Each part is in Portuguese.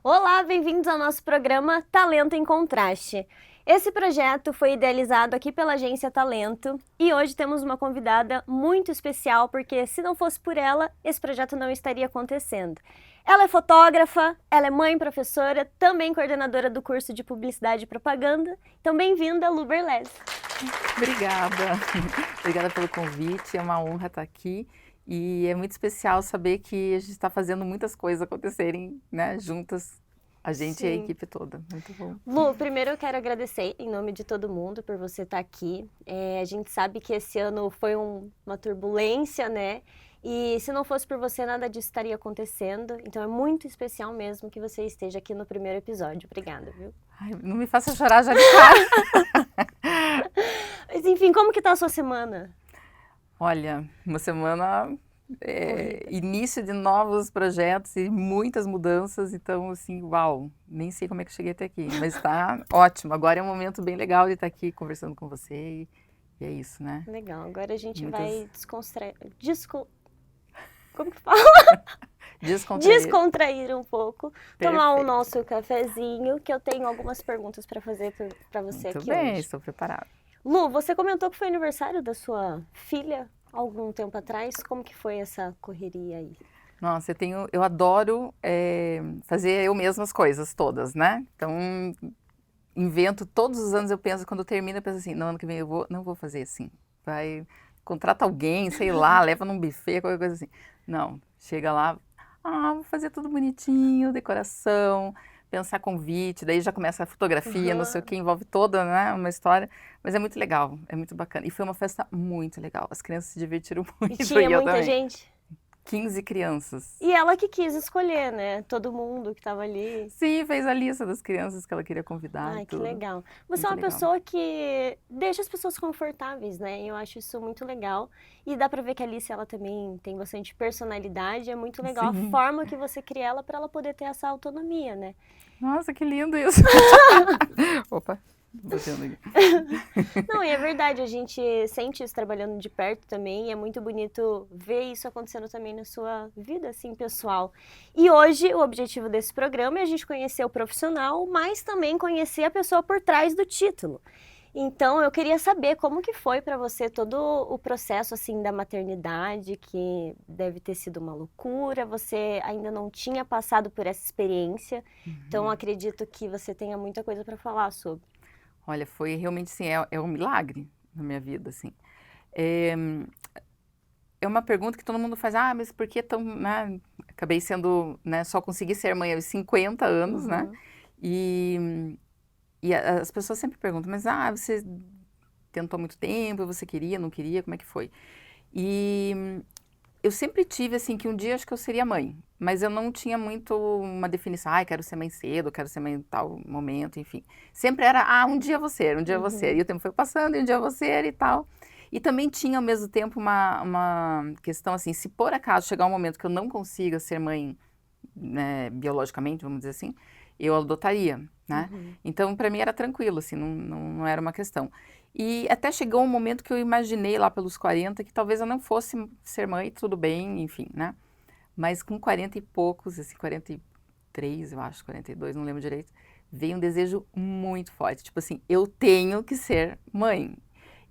Olá, bem-vindos ao nosso programa Talento em Contraste. Esse projeto foi idealizado aqui pela Agência Talento e hoje temos uma convidada muito especial porque se não fosse por ela, esse projeto não estaria acontecendo. Ela é fotógrafa, ela é mãe professora, também coordenadora do curso de Publicidade e Propaganda. Então, bem-vinda, Lu Berlese. Obrigada. Obrigada pelo convite, é uma honra estar aqui. E é muito especial saber que a gente está fazendo muitas coisas acontecerem, né, juntas, a gente e a equipe toda. Muito bom. Lu, primeiro eu quero agradecer em nome de todo mundo por você estar aqui. A gente sabe que esse ano foi uma turbulência, né? E se não fosse por você, nada disso estaria acontecendo. Então é muito especial mesmo que você esteja aqui no primeiro episódio. Obrigada, viu? Ai, não me faça chorar já de cara. Mas enfim, como que tá a sua semana? Olha, uma semana, início de novos projetos e muitas mudanças, então assim, uau, nem sei como é que cheguei até aqui, mas está ótimo. Agora é um momento bem legal de estar aqui conversando com você e é isso, né? Legal, agora a gente Muitas- vai como que fala? Descontrair um pouco, tomar o Perfeito. nosso cafezinho, que eu tenho algumas perguntas para fazer para você Muito aqui bem, hoje. estou preparada. Lu, você comentou que foi aniversário da sua filha algum tempo atrás. Como que foi essa correria aí? Nossa, eu adoro fazer eu mesma as coisas todas, né? Então, invento todos os anos, eu penso, quando termina, eu penso assim, no ano que vem não vou fazer assim. Contrata alguém, sei lá, leva num buffet, qualquer coisa assim. Não, chega lá, vou fazer tudo bonitinho, decoração, pensar convite, daí já começa a fotografia, não sei o que, envolve toda, né, uma história, mas é muito legal, é muito bacana. E foi uma festa muito legal, as crianças se divertiram muito. E tinha eu muita também. gente? 15 crianças. E ela que quis escolher, né? Todo mundo que tava ali. Sim, fez a lista das crianças que ela queria convidar e Ai, que tudo. legal. Você é Muito uma legal. pessoa que deixa as pessoas confortáveis, né? E eu acho isso muito legal. E dá pra ver que a Alice, ela também tem bastante personalidade. É muito legal Sim. a forma que você cria ela pra ela poder ter essa autonomia, né? Nossa, que lindo isso. Opa, botando aqui. Não, e é verdade, a gente sente isso trabalhando de perto também, e é muito bonito ver isso acontecendo também na sua vida, assim, pessoal. E hoje, o objetivo desse programa é a gente conhecer o profissional, mas também conhecer a pessoa por trás do título. Então, eu queria saber como que foi para você todo o processo, assim, da maternidade, que deve ter sido uma loucura, você ainda não tinha passado por essa experiência, então acredito que você tenha muita coisa para falar sobre. Olha, foi realmente assim, é um milagre na minha vida, assim. É, é uma pergunta que todo mundo faz, mas por que tão, né? Acabei sendo, né, só consegui ser mãe aos 50 anos, né? E as pessoas sempre perguntam, mas você tentou há muito tempo, você queria, não queria, como é que foi? E eu sempre tive, assim, que um dia acho que eu seria mãe, mas eu não tinha muito uma definição, quero ser mãe cedo, quero ser mãe em tal momento, enfim. Sempre era, um dia eu vou ser, um dia eu vou ser. E o tempo foi passando, e um dia eu vou ser e tal. E também tinha, ao mesmo tempo, uma questão assim, se por acaso chegar um momento que eu não consiga ser mãe, né, biologicamente, vamos dizer assim, eu adotaria, né? Então, para mim era tranquilo, assim, não era uma questão. E até chegou um momento que eu imaginei lá pelos 40 que talvez eu não fosse ser mãe, tudo bem, enfim, né? Mas com 40 e poucos, assim, 43, eu acho, 42, não lembro direito, veio um desejo muito forte, tipo assim, eu tenho que ser mãe.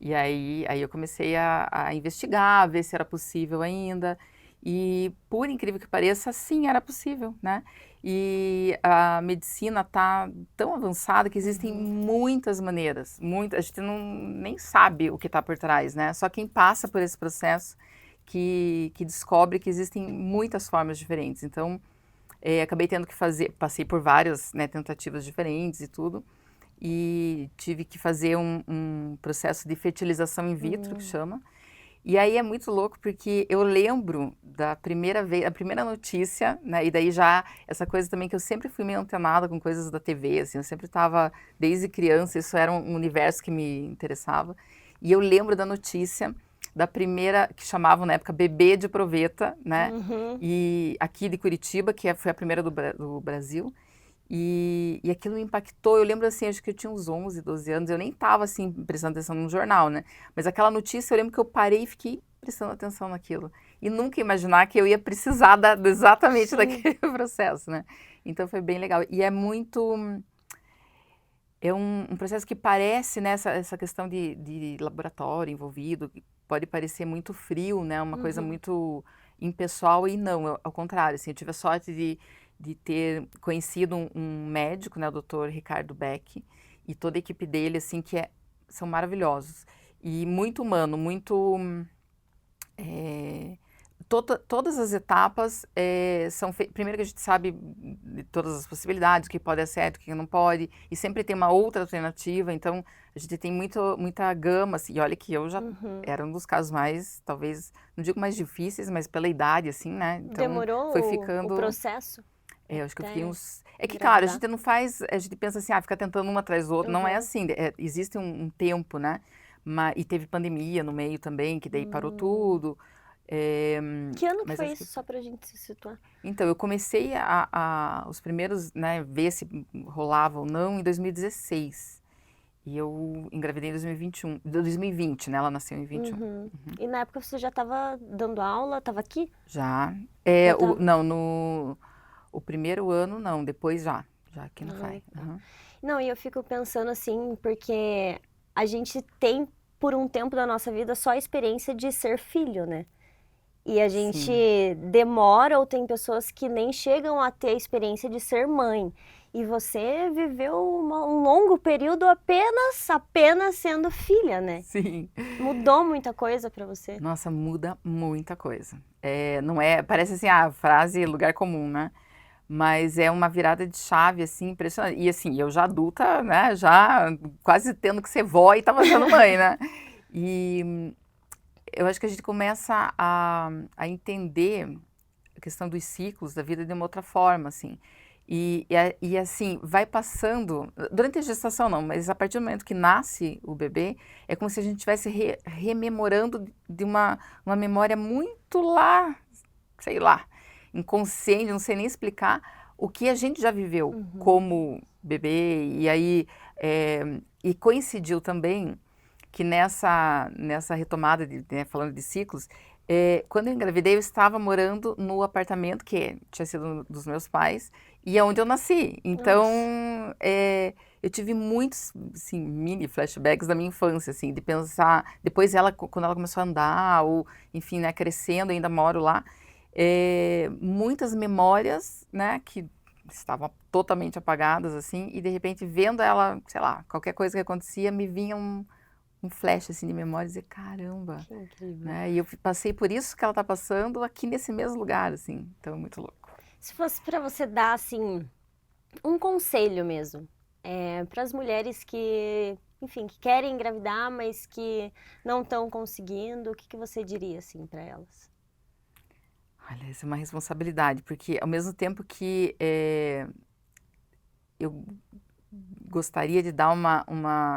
E aí eu comecei a investigar, a ver se era possível ainda. E, por incrível que pareça, sim, era possível, né? E a medicina está tão avançada que existem muitas maneiras, a gente nem sabe o que está por trás, né? Só quem passa por esse processo que descobre que existem muitas formas diferentes. Então, acabei tendo que passei por várias, né, tentativas diferentes e tudo, e tive que fazer um processo de fertilização in vitro, que chama. E aí é muito louco porque eu lembro da primeira vez, a primeira notícia, né, e daí já essa coisa também que eu sempre fui meio antenada com coisas da TV, assim, eu sempre estava, desde criança, isso era um universo que me interessava. E eu lembro da notícia da primeira, que chamavam na época bebê de proveta, né, e aqui de Curitiba, que foi a primeira do Brasil. E aquilo me impactou, eu lembro assim, acho que eu tinha uns 11, 12 anos, eu nem estava assim, prestando atenção no jornal, né? Mas aquela notícia, eu lembro que eu parei e fiquei prestando atenção naquilo. E nunca imaginar que eu ia precisar exatamente daquele processo, né? Então foi bem legal. E é muito. É um processo que parece, né, essa questão de laboratório envolvido, que pode parecer muito frio, né, uma coisa Uhum. muito impessoal, e não, ao contrário, assim, eu tive a sorte de ter conhecido um médico, né, o Dr. Ricardo Beck, e toda a equipe dele, assim, são maravilhosos. E muito humano, muito... todas as etapas são feitas. Primeiro que a gente sabe de todas as possibilidades, o que pode dar certo, o que não pode, e sempre tem uma outra alternativa, então a gente tem muita gama, assim, e olha que eu já Uhum. era um dos casos mais, talvez, não digo mais difíceis, mas pela idade, assim, né? Então foi Demorou o ficando. processo Eu acho que eu fiquei até uns. É que, claro, a engravidar? gente não faz. A gente pensa assim, fica tentando uma atrás do outro. Não é Uhum. assim. Existe um tempo, né? E teve pandemia no meio também, que daí parou Hum. tudo. É, Que ano que mas foi acho que. isso, só pra gente se situar? Então, eu comecei os primeiros, né, ver se rolava ou não em 2016. E eu engravidei em 2021, 2020, né? Ela nasceu em 21. Uhum. E na época você já estava dando aula, estava aqui? Já. Já estava. Não, o primeiro ano não, depois já. Já aqui no Ah, CAI. tá. Aham. Não, e eu fico pensando assim, porque a gente tem, por um tempo da nossa vida, só a experiência de ser filho, né? E a gente Sim. demora, ou tem pessoas que nem chegam a ter a experiência de ser mãe. E você viveu um longo período apenas sendo filha, né? Sim. Mudou muita coisa pra você? Nossa, muda muita coisa. Não é, parece assim, a frase lugar comum, né? Mas é uma virada de chave, assim, impressionante. E assim, eu já adulta, né? Já quase tendo que ser vó e tava sendo mãe, né? E eu acho que a gente começa a entender a questão dos ciclos da vida de uma outra forma, assim. E assim, vai passando, durante a gestação não, mas a partir do momento que nasce o bebê, é como se a gente estivesse rememorando de uma memória muito lá, sei lá, inconsciente, não sei nem explicar, o que a gente já viveu Uhum. como bebê. E aí, e coincidiu também que nessa retomada, né, falando de ciclos, quando eu engravidei, eu estava morando no apartamento que tinha sido dos meus pais e é onde eu nasci. Então, Nossa. eu tive muitos, assim, mini flashbacks da minha infância, assim, de pensar. Depois, quando ela começou a andar, ou, enfim, né, crescendo, ainda moro lá, muitas memórias, né, que estavam totalmente apagadas, assim, e de repente, vendo ela, sei lá, qualquer coisa que acontecia, me vinha um flash assim de memória e dizer, caramba, Que incrível. né? E eu passei por isso que ela tá passando aqui nesse mesmo lugar, assim. Então é muito louco. Se fosse pra você dar, assim, um conselho mesmo, para as mulheres que, enfim, que querem engravidar, mas que não estão conseguindo, o que que você diria, assim, pra elas? Olha, isso é uma responsabilidade, porque ao mesmo tempo que eu gostaria de dar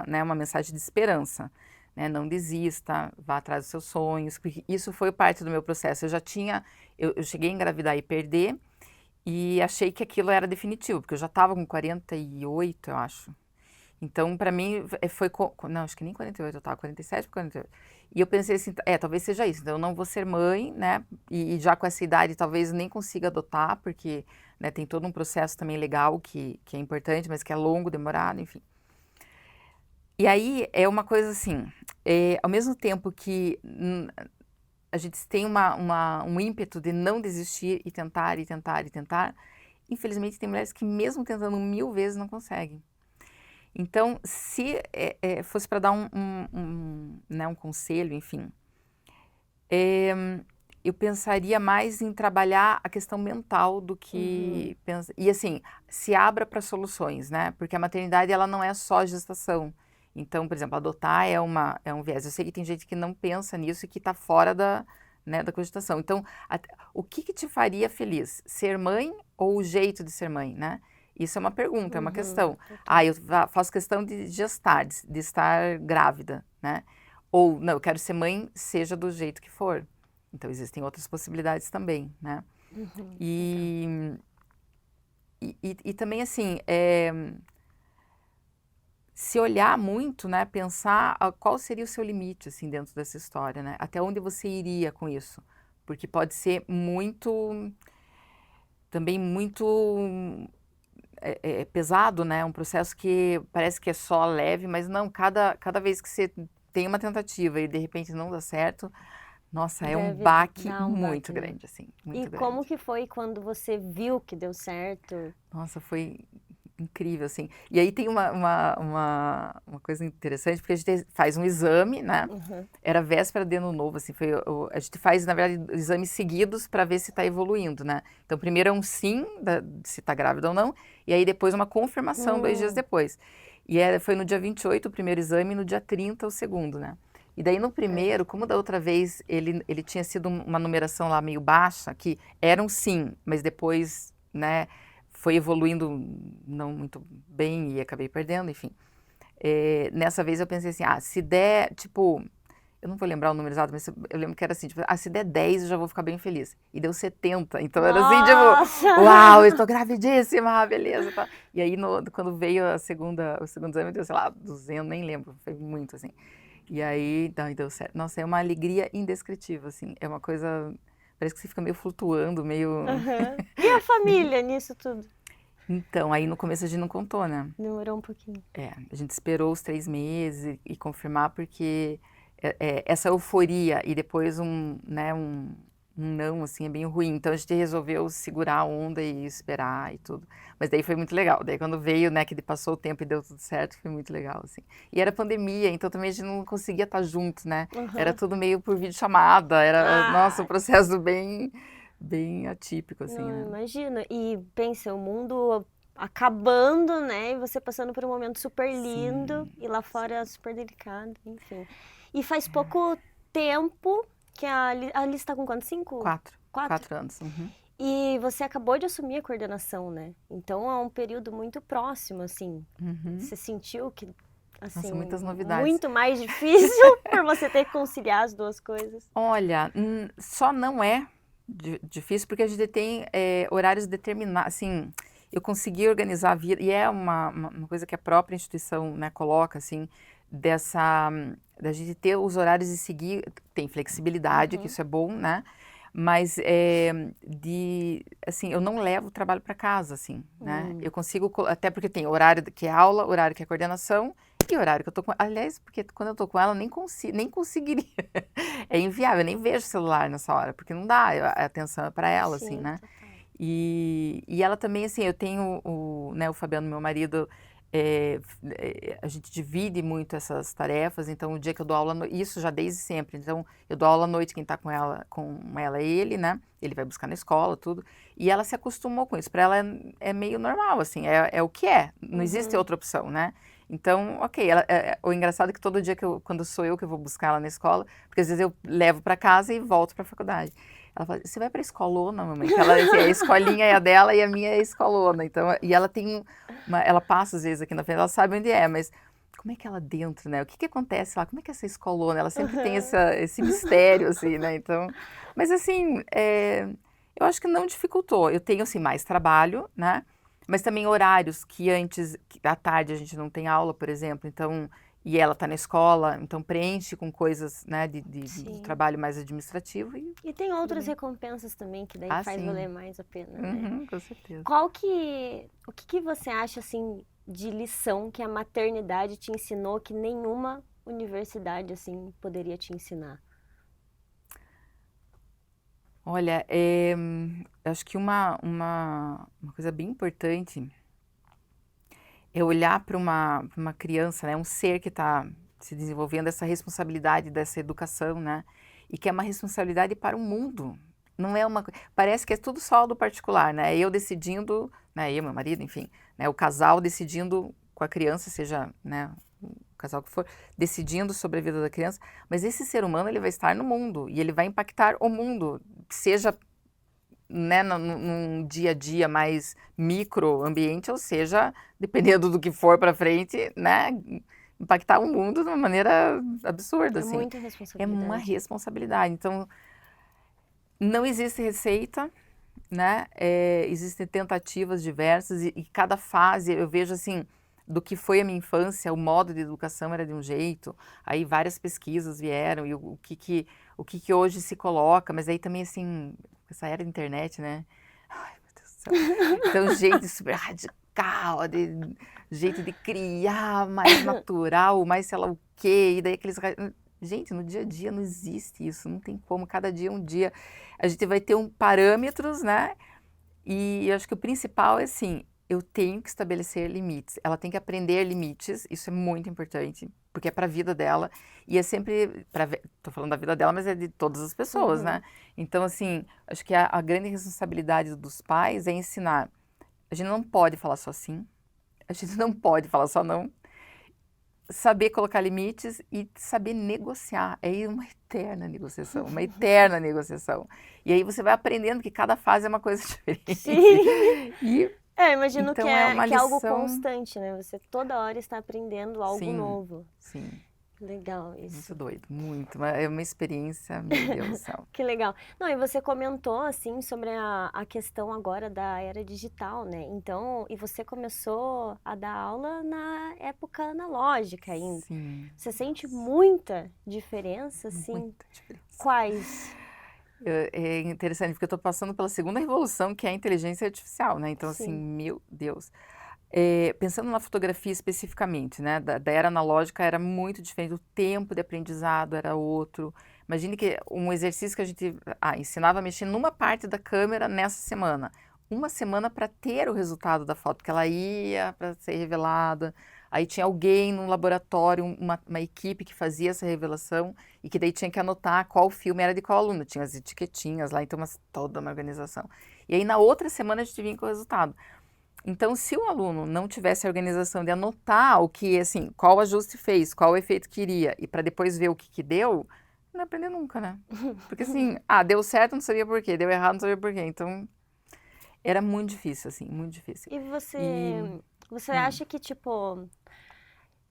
né, uma mensagem de esperança, né? Não desista, vá atrás dos seus sonhos, porque isso foi parte do meu processo. Eu cheguei a engravidar e perder, e achei que aquilo era definitivo, porque eu já estava com 48, eu acho. Então, para mim, foi. Não, acho que nem 48 eu estava, 47 para 48. E eu pensei assim, talvez seja isso. Então, eu não vou ser mãe, né? E já com essa idade, talvez nem consiga adotar, porque né, tem todo um processo também legal que é importante, mas que é longo, demorado, enfim. E aí é uma coisa assim, ao mesmo tempo que a gente tem um ímpeto de não desistir e tentar, e tentar, e tentar, infelizmente tem mulheres que mesmo tentando 1000 vezes não conseguem. Então, se fosse para dar né, um conselho, enfim, eu pensaria mais em trabalhar a questão mental do Uhum, que e assim, se abra para soluções, né? Porque a maternidade ela não é só gestação. Então, por exemplo, adotar é um viés. Eu sei que tem gente que não pensa nisso e que está fora né, da cogitação. Então, o que te faria feliz? Ser mãe ou o jeito de ser mãe, né? Isso é uma pergunta, é uma uhum, questão. total. Eu faço questão de gestar, de estar grávida, né? Ou, não, eu quero ser mãe, seja do jeito que for. Então, existem outras possibilidades também, né? Uhum, legal. E, e também, assim, se olhar muito, né? Pensar qual seria o seu limite, assim, dentro dessa história, né? Até onde você iria com isso? Porque pode ser muito, também muito é pesado, né? Um processo que parece que é só leve, mas não, cada vez que você tem uma tentativa e de repente não dá certo, nossa, é um Deve baque dar um muito baque, né? grande, assim, E muito como grande. que foi quando você viu que deu certo? Nossa, foi incrível, assim. E aí tem uma coisa interessante, porque a gente faz um exame, né? Uhum. Era véspera de ano novo, assim, a gente faz, na verdade, exames seguidos para ver se está evoluindo, né? Então, primeiro é um sim, se está grávida ou não, e aí depois uma confirmação 2 dias depois. E foi no dia 28 o primeiro exame e no dia 30 o segundo, né? E daí no primeiro, como da outra vez ele tinha sido uma numeração lá meio baixa, que era um sim, mas depois, né, foi evoluindo não muito bem e acabei perdendo, enfim. Nessa vez eu pensei assim, se der, tipo, eu não vou lembrar o número exato, mas eu lembro que era assim, tipo, se der 10 eu já vou ficar bem feliz. E deu 70, então era assim, Nossa! tipo, uau, eu estou gravidíssima, beleza, tá. E aí quando veio o segundo exame, deu, sei lá, 200, nem lembro, foi muito assim. E aí, então, deu certo. Nossa, é uma alegria indescritível, assim, é uma coisa, parece que você fica meio flutuando, meio... Uhum. E a família nisso tudo? Então, aí no começo a gente não contou, né? Demorou um pouquinho. A gente esperou os 3 meses e confirmar, porque essa euforia e depois né, um não, assim, é bem ruim. Então a gente resolveu segurar a onda e esperar e tudo. Mas daí foi muito legal. Daí quando veio, né, que passou o tempo e deu tudo certo, foi muito legal, assim. E era pandemia, então também a gente não conseguia estar junto, né? Era Uhum. tudo meio por videochamada, nossa, um Ah, processo bem atípico, assim, não, né? imagino. E pensa, o mundo acabando, né? E você passando por um momento super lindo Sim, e lá sim. fora super delicado, enfim. E faz pouco tempo que a Alice tá com quanto? 5? 4, 4? 4 anos. Uhum. E você acabou de assumir a coordenação, né? Então é um período muito próximo, assim. Uhum. Você sentiu que, assim, Nossa, muitas novidades. muito mais difícil por você ter que conciliar as duas coisas? Olha, só não é difícil porque a gente tem horários determinados, assim, eu consegui organizar a vida, e é uma coisa que a própria instituição, né, coloca, assim, da gente ter os horários e seguir, tem flexibilidade, que Uhum. isso é bom, né, mas assim, eu não levo o trabalho para casa, assim, né, eu consigo, até porque tem horário que é aula, horário que é coordenação, e horário que eu tô com, aliás, porque quando eu tô com ela, nem conseguiria. É inviável, eu nem vejo o celular nessa hora, porque não dá, a atenção é para ela, assim, Sim, né. total. E ela também, assim, eu tenho né, o Fabiano, meu marido, a gente divide muito essas tarefas, então o dia que eu dou aula, isso já desde sempre, então eu dou aula à noite, quem está com ela é ele, né, ele vai buscar na escola, tudo, e ela se acostumou com isso, para ela é meio normal, assim, é o que é, não existe Uhum. outra opção, né. Então, ok, o engraçado é que todo dia quando sou eu que vou buscar ela na escola, porque às vezes eu levo para casa e volto para a faculdade. Ela fala, você vai para a escolona, mamãe? Que ela, assim, a escolinha é a dela e a minha é a escolona. Então, e ela tem ela passa às vezes aqui na frente, ela sabe onde é, mas como é que ela dentro, né? O que acontece lá? Como é que é essa escolona? Ela sempre tem Uhum. esse mistério, assim, né? Então, mas assim, eu acho que não dificultou. Eu tenho, assim, mais trabalho, né? Mas também horários que antes, à tarde a gente não tem aula, por exemplo, então, e ela está na escola, então preenche com coisas, né, de Sim. trabalho mais administrativo e E tem tudo outras bem. recompensas também que daí faz valer Sim. mais a pena, né? Uhum, com certeza. O que que você acha, assim, de lição que a maternidade te ensinou que nenhuma universidade, assim, poderia te ensinar? Olha, eu acho que uma coisa bem importante é olhar para uma criança, né, um ser que está se desenvolvendo, essa responsabilidade dessa educação, né, e que é uma responsabilidade para o mundo. Não é parece que é tudo só do particular, né, eu decidindo, né, eu, meu marido, enfim, né, o casal decidindo com a criança, seja, né, o casal que for, decidindo sobre a vida da criança, mas esse ser humano ele vai estar no mundo e ele vai impactar o mundo, seja, né, num dia a dia mais micro ambiente, ou seja, dependendo do que for para frente, né, impactar o mundo de uma maneira absurda, É assim. muita É uma responsabilidade. responsabilidade. Então, não existe receita, né? Existem tentativas diversas e cada fase eu vejo assim do que foi a minha infância, o modo de educação era de um jeito, aí várias pesquisas vieram e o que hoje se coloca, mas aí também assim, essa era da internet, né? Ai, meu Deus do céu. Então, gente super radical musical, de jeito de criar, mais natural, mais sei lá o quê, e daí aqueles... Gente, no dia a dia não existe isso, não tem como, cada dia é um dia. A gente vai ter parâmetros, né? E eu acho que o principal é assim, eu tenho que estabelecer limites. Ela tem que aprender limites, isso é muito importante, porque é para a vida dela. E é sempre, tô falando da vida dela, mas é de todas as pessoas, né? Então, assim, acho que a grande responsabilidade dos pais é ensinar. A gente não pode falar só sim, a gente não pode falar só não. Saber colocar limites e saber negociar. É uma eterna negociação, uma eterna negociação. E aí você vai aprendendo que cada fase é uma coisa diferente. Sim. E, Imagino então que uma que é algo lição... constante, né? Você toda hora está aprendendo algo novo. Sim. Legal isso. Muito doido, muito. É uma experiência, meu Deus do céu. Que legal. Não, e você comentou, assim, sobre a questão agora da era digital, né? Então, e você começou a dar aula na época analógica ainda. Sim. Você sente muita diferença, assim? Muita diferença. Quais? É interessante, porque eu estou passando pela segunda revolução, que é a inteligência artificial, né? Então, Sim. assim, meu Deus. Pensando na fotografia especificamente, né? Da era analógica era muito diferente, o tempo de aprendizado era outro. Imagine que um exercício que a gente ensinava a mexer numa parte da câmera nessa semana. Uma semana para ter o resultado da foto, porque ela ia para ser revelada. Aí tinha alguém no laboratório, uma equipe que fazia essa revelação e que daí tinha que anotar qual filme era de qual aluno. Tinha as etiquetinhas lá, então toda uma organização. E aí na outra semana a gente vinha com o resultado. Então, se o aluno não tivesse a organização de anotar o que, assim, qual ajuste fez, qual efeito queria, e para depois ver o que deu, não ia aprender nunca, né? Porque assim, deu certo, não sabia por quê, deu errado, não sabia por quê. Então, era muito difícil, assim, muito difícil. E você acha que, tipo,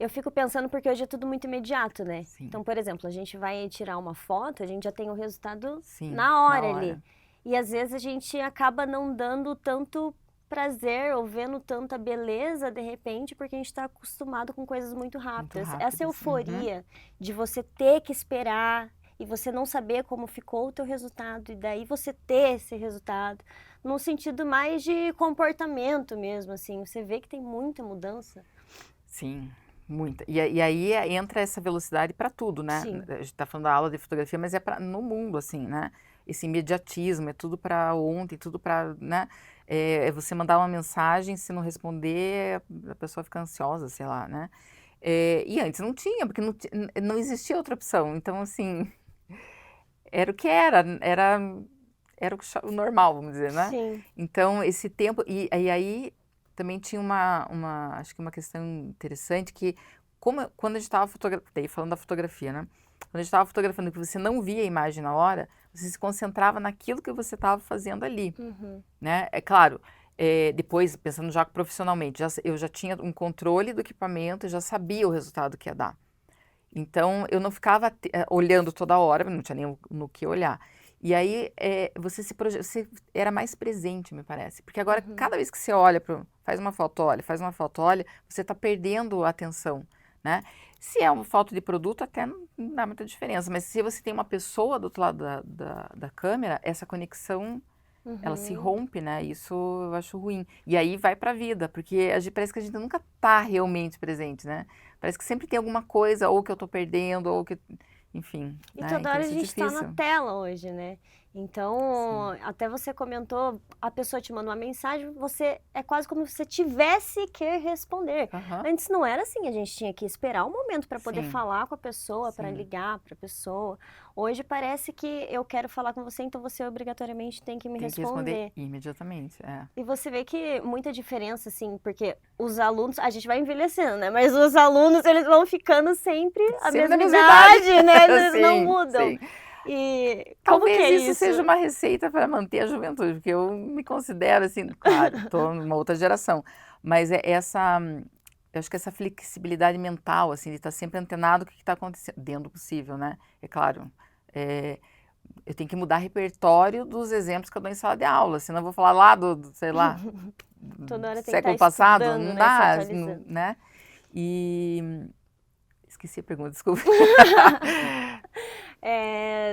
eu fico pensando porque hoje é tudo muito imediato, né? Sim. Então, por exemplo, a gente vai tirar uma foto, a gente já tem o resultado Sim, na hora ali. E às vezes a gente acaba não dando tanto prazer ou vendo tanta beleza de repente, porque a gente está acostumado com coisas muito rápidas. Essa euforia de você ter que esperar e você não saber como ficou o teu resultado, e daí você ter esse resultado, num sentido mais de comportamento mesmo, assim, você vê que tem muita mudança. Sim, muita. E aí entra essa velocidade para tudo, né? Sim. A gente está falando da aula de fotografia, mas no mundo, assim, né? Esse imediatismo, é tudo para ontem, tudo para, né? É você mandar uma mensagem, se não responder, a pessoa fica ansiosa, sei lá, né? E antes não tinha, porque não existia outra opção. Então, assim, era o que era o normal, vamos dizer, né? Sim. Então, esse tempo... E aí também tinha acho que uma questão interessante que, quando a gente estava fotografando, falando da fotografia, né? Quando a gente estava fotografando que você não via a imagem na hora, você se concentrava naquilo que você estava fazendo ali, né? É claro, depois, pensando já profissionalmente, eu já tinha um controle do equipamento, eu já sabia o resultado que ia dar. Então, eu não ficava olhando toda hora, não tinha nem no que olhar. E aí, você era mais presente, me parece. Porque agora, cada vez que você olha, faz uma foto, olha, você está perdendo a atenção, né? Se é uma foto de produto, até não dá muita diferença. Mas se você tem uma pessoa do outro lado da câmera, essa conexão, ela se rompe, né? Isso eu acho ruim. E aí vai pra vida, porque parece que a gente nunca tá realmente presente, né? Parece que sempre tem alguma coisa, ou que eu tô perdendo, ou que... Enfim, E né? toda hora a Então, gente está na tela hoje, né? Então, até você comentou, a pessoa te manda uma mensagem, é quase como se você tivesse que responder. Antes não era assim, a gente tinha que esperar um momento para poder falar com a pessoa, para ligar para a pessoa. Hoje parece que eu quero falar com você, então você obrigatoriamente tem que me responder. Tem que responder imediatamente, E você vê que muita diferença, assim, porque os alunos, a gente vai envelhecendo, né? Mas os alunos, eles vão ficando sempre a mesma idade, né? Eles não mudam. Sim. E talvez como que é isso seja uma receita para manter a juventude, porque eu me considero assim, claro, estou numa outra geração, mas eu acho que essa flexibilidade mental, assim, de estar sempre antenado com o que está acontecendo, dentro do possível, né? É claro, eu tenho que mudar repertório dos exemplos que eu dou em sala de aula, senão eu vou falar lá sei lá, toda hora século passado, não né, dá, né? E... Esqueci a pergunta, desculpa.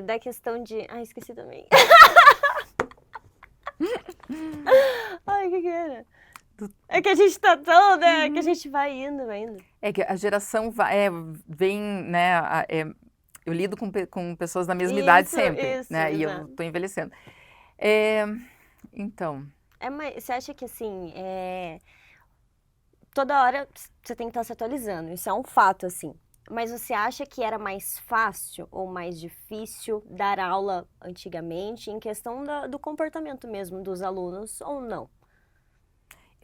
Da questão de... esqueci também. Ai, o que era? É que a gente tá tão, né? Que a gente vai indo, vai indo. É que a geração vem, né? Eu lido com pessoas da mesma idade sempre, Isso, né? E eu exato. tô envelhecendo. É, então, Você acha que assim, toda hora você tem que estar se atualizando, isso é um fato, assim. Mas você acha que era mais fácil ou mais difícil dar aula antigamente em questão do comportamento mesmo dos alunos ou não?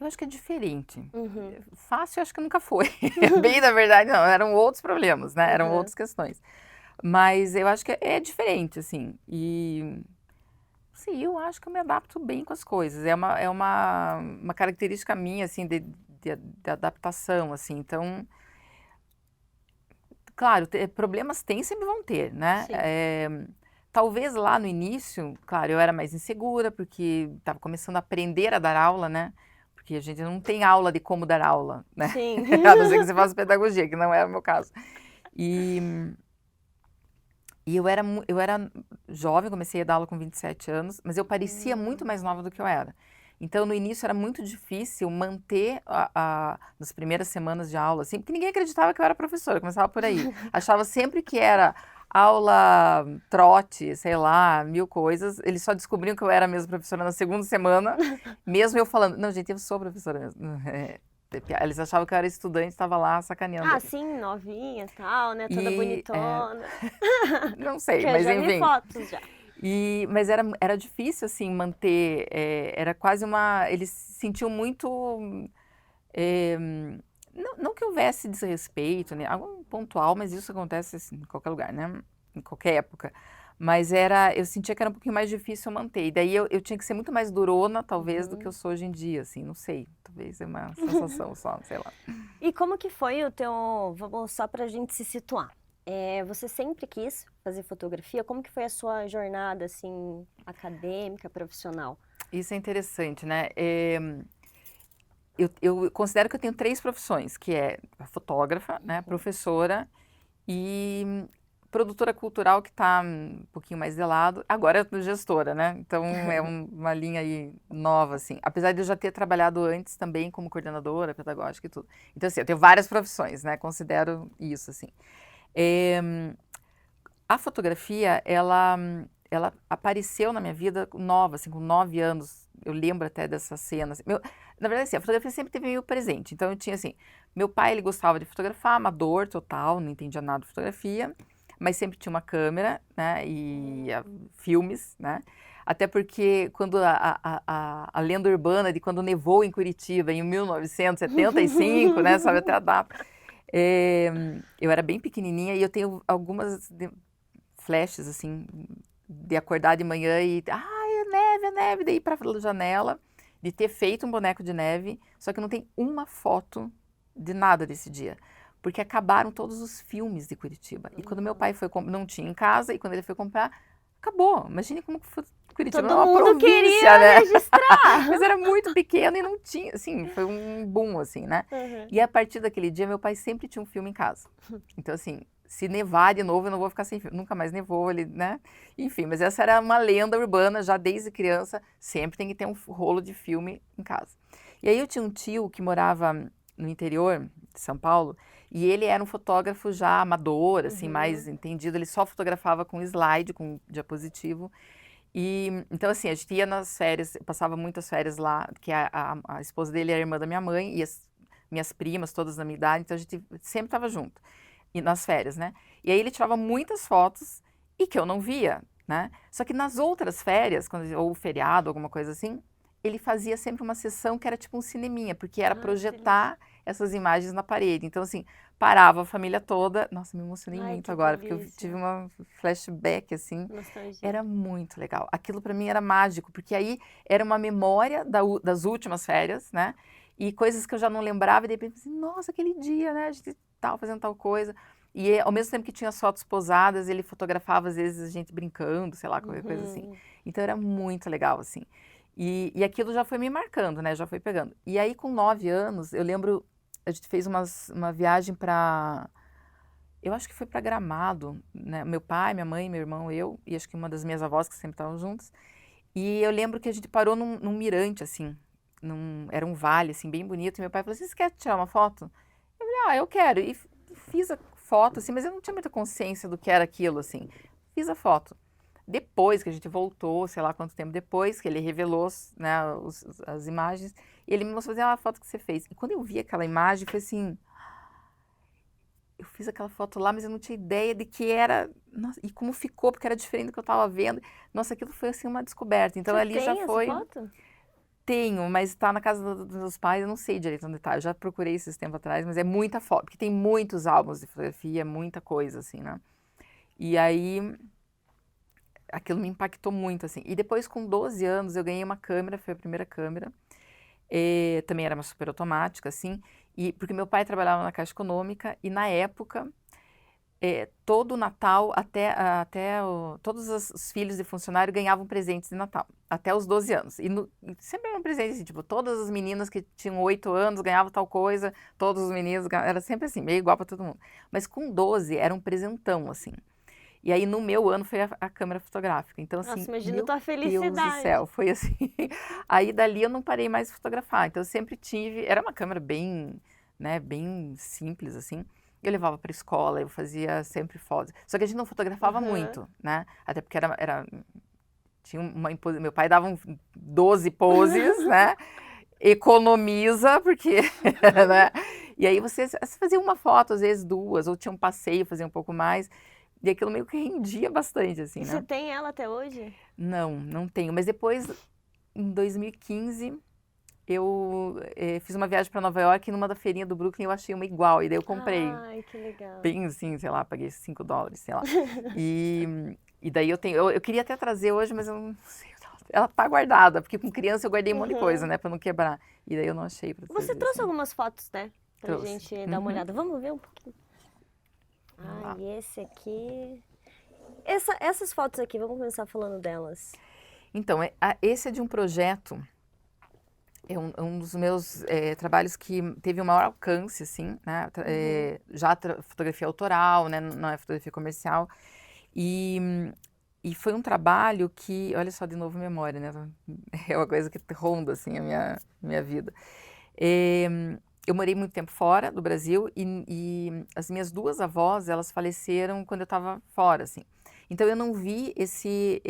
eu acho que é diferente. Uhum, Fácil, eu acho que nunca foi. Bem, na verdade, não. Eram outros problemas, né? Eram uhum. outras questões. Mas eu acho que é diferente, assim. E, sim, eu acho que eu me adapto bem com as coisas. É uma característica minha, assim, de adaptação, assim. Então, claro, problemas tem, sempre vão ter, né? Sim. Talvez lá no início, claro, eu era mais insegura, porque estava começando a aprender a dar aula, né? Porque a gente não tem aula de como dar aula, né? Sim. A não ser que você faça pedagogia, que não é o meu caso. E, e eu era jovem, comecei a dar aula com 27 anos, mas eu parecia muito mais nova do que eu era. Então, no início, era muito difícil manter nas primeiras semanas de aula, assim, porque ninguém acreditava que eu era professora, começava por aí. Achava sempre que era aula trote, sei lá, mil coisas. Eles só descobriam que eu era mesmo professora na segunda semana, mesmo eu falando, não, gente, eu sou professora mesmo. Eles achavam que eu era estudante, estava lá sacaneando Ah, eles. sim, novinha e tal, né? Toda E, bonitona. não sei, Que eu mas já vi enfim. fotos já. Mas era difícil, assim, manter. Era quase uma. Eles se sentiam muito. eh, não que houvesse desrespeito, né? Algo pontual, mas isso acontece assim, em qualquer lugar, né? Em qualquer época. Mas eu sentia que era um pouquinho mais difícil manter. E daí eu tinha que ser muito mais durona, talvez, do que eu Uhum. sou hoje em dia, assim, não sei. Talvez é uma sensação só, sei lá. E como que foi o teu, vamos só pra gente se situar. Você sempre quis fazer fotografia? Como que foi a sua jornada, assim, acadêmica, profissional? Isso é interessante, né? Eu considero que eu tenho três profissões, que é a fotógrafa, né, Uhum. professora e produtora cultural, que está um pouquinho mais de lado. Agora é gestora, né? Então é uma linha aí nova, assim. Apesar de eu já ter trabalhado antes também como coordenadora pedagógica e tudo. Então, assim, eu tenho várias profissões, né? Considero isso, assim. Eh, a fotografia, ela apareceu na minha vida nova, assim, com 9 anos. Eu lembro até dessa cena. Assim, na verdade, assim, a fotografia sempre teve meio presente. Então, eu tinha, assim, meu pai, ele gostava de fotografar, amador total, não entendia nada de fotografia, mas sempre tinha uma câmera, né, e filmes, né. Até porque quando a lenda urbana de quando nevou em Curitiba, em 1975, né, sabe até a data. Eu era bem pequenininha e eu tenho algumas flashes, assim, de acordar de manhã e, ai, a neve, daí ir pra janela, de ter feito um boneco de neve, só que não tem uma foto de nada desse dia, porque acabaram todos os filmes de Curitiba. E quando meu pai foi não tinha em casa, e quando ele foi comprar, acabou. Imagine como que foi Curitiba, era Todo uma mundo província, queria né? registrar. Mas era muito pequeno e não tinha, assim, foi um boom, assim, né? Uhum. E a partir daquele dia, meu pai sempre tinha um filme em casa. Então, assim, se nevar de novo, eu não vou ficar sem filme. Nunca mais nevou, ele, né? Enfim, mas essa era uma lenda urbana, já desde criança, sempre tem que ter um rolo de filme em casa. E aí eu tinha um tio que morava no interior de São Paulo, e ele era um fotógrafo já amador, assim, mais Uhum. entendido, ele só fotografava com slide, com diapositivo. E então, assim, a gente ia nas férias, eu passava muitas férias lá, que a esposa dele era irmã da minha mãe, e as minhas primas, todas da minha idade, então a gente sempre estava junto, e nas férias, né? E aí ele tirava muitas fotos e que eu não via, né? Só que nas outras férias, ou feriado, alguma coisa assim, ele fazia sempre uma sessão que era tipo um cineminha, porque era Ai, que delícia. projetar essas imagens na parede. Então, assim, parava a família toda. Nossa, me emocionei Ai, muito que agora, porque eu delícia. tive uma flashback, assim. Nostalgia. Era muito legal. Aquilo para mim era mágico, porque aí era uma memória das últimas férias, né? E coisas que eu já não lembrava, e de repente, assim, nossa, aquele dia, né? A gente estava fazendo tal coisa. E ao mesmo tempo que tinha as fotos posadas, ele fotografava, às vezes, a gente brincando, sei lá, qualquer coisa assim. Uhum. Então era muito legal, assim. E aquilo já foi me marcando, né? Já foi pegando. E aí, com 9 anos, eu lembro, a gente fez uma viagem para. Eu acho que foi para Gramado, né? Meu pai, minha mãe, meu irmão, eu, e acho que uma das minhas avós, que sempre estavam juntas. E eu lembro que a gente parou num mirante, assim. era um vale, assim, bem bonito, e meu pai falou assim, você quer tirar uma foto? Eu falei, eu quero, e fiz a foto, assim, mas eu não tinha muita consciência do que era aquilo, assim, fiz a foto. Depois que a gente voltou, sei lá quanto tempo depois, que ele revelou, né, as imagens, e ele me mostrou assim, a foto que você fez. E quando eu vi aquela imagem, foi assim, eu fiz aquela foto lá, mas eu não tinha ideia de que era, nossa, e como ficou, porque era diferente do que eu estava vendo. Nossa, aquilo foi assim uma descoberta. Então Você ali já tem essa foi. foto? Tenho, mas está na casa dos meus pais, eu não sei direito onde está. Eu já procurei esses tempos atrás, mas é muita foto, porque tem muitos álbuns de fotografia, muita coisa, assim, né? E aí, aquilo me impactou muito, assim. E depois, com 12 anos, eu ganhei uma câmera, foi a primeira câmera. Também era uma super automática, assim, e porque meu pai trabalhava na Caixa Econômica, e na época, todo o Natal, todos os filhos de funcionário ganhavam presentes de Natal, até os 12 anos. E sempre era um presente, assim, tipo, todas as meninas que tinham 8 anos ganhavam tal coisa, todos os meninos ganhavam, era sempre assim, meio igual para todo mundo. Mas com 12 era um presentão, assim. E aí no meu ano foi a câmera fotográfica. Então, assim, Nossa, imagina a meu tua Deus do felicidade. céu, foi assim. Aí dali eu não parei mais de fotografar. Então eu sempre tive, era uma câmera bem, né, bem simples, assim. Eu levava para escola, eu fazia sempre fotos. Só que a gente não fotografava muito, né? Até porque tinha meu pai dava 12 poses, né? Economiza, porque, né? E aí você fazia uma foto, às vezes duas, ou tinha um passeio, fazia um pouco mais. E aquilo meio que rendia bastante, assim, E né? você tem ela até hoje? Não tenho. Mas depois, em 2015, eu fiz uma viagem para Nova York e numa da feirinha do Brooklyn eu achei uma igual. E daí eu comprei. Ai, que legal. Bem assim, sei lá, paguei $5, sei lá. E daí eu tenho. Eu queria até trazer hoje, mas eu não sei. Ela tá guardada, porque com criança eu guardei um monte de coisa, né? Pra não quebrar. E daí eu não achei pra Você trazer, trouxe assim. algumas fotos, né? Pra Trouxe. gente dar uma olhada. Vamos ver um pouquinho. Vamos lá. E esse aqui. Essas fotos aqui, vamos começar falando delas. Então, esse é de um projeto, um dos meus trabalhos que teve o maior alcance, assim, né? Fotografia autoral, né? Não é fotografia comercial. E foi um trabalho que, olha só, de novo, memória, né? É uma coisa que ronda, assim, a minha vida. Eu morei muito tempo fora do Brasil e as minhas duas avós, elas faleceram quando eu estava fora, assim. Então eu não vi esse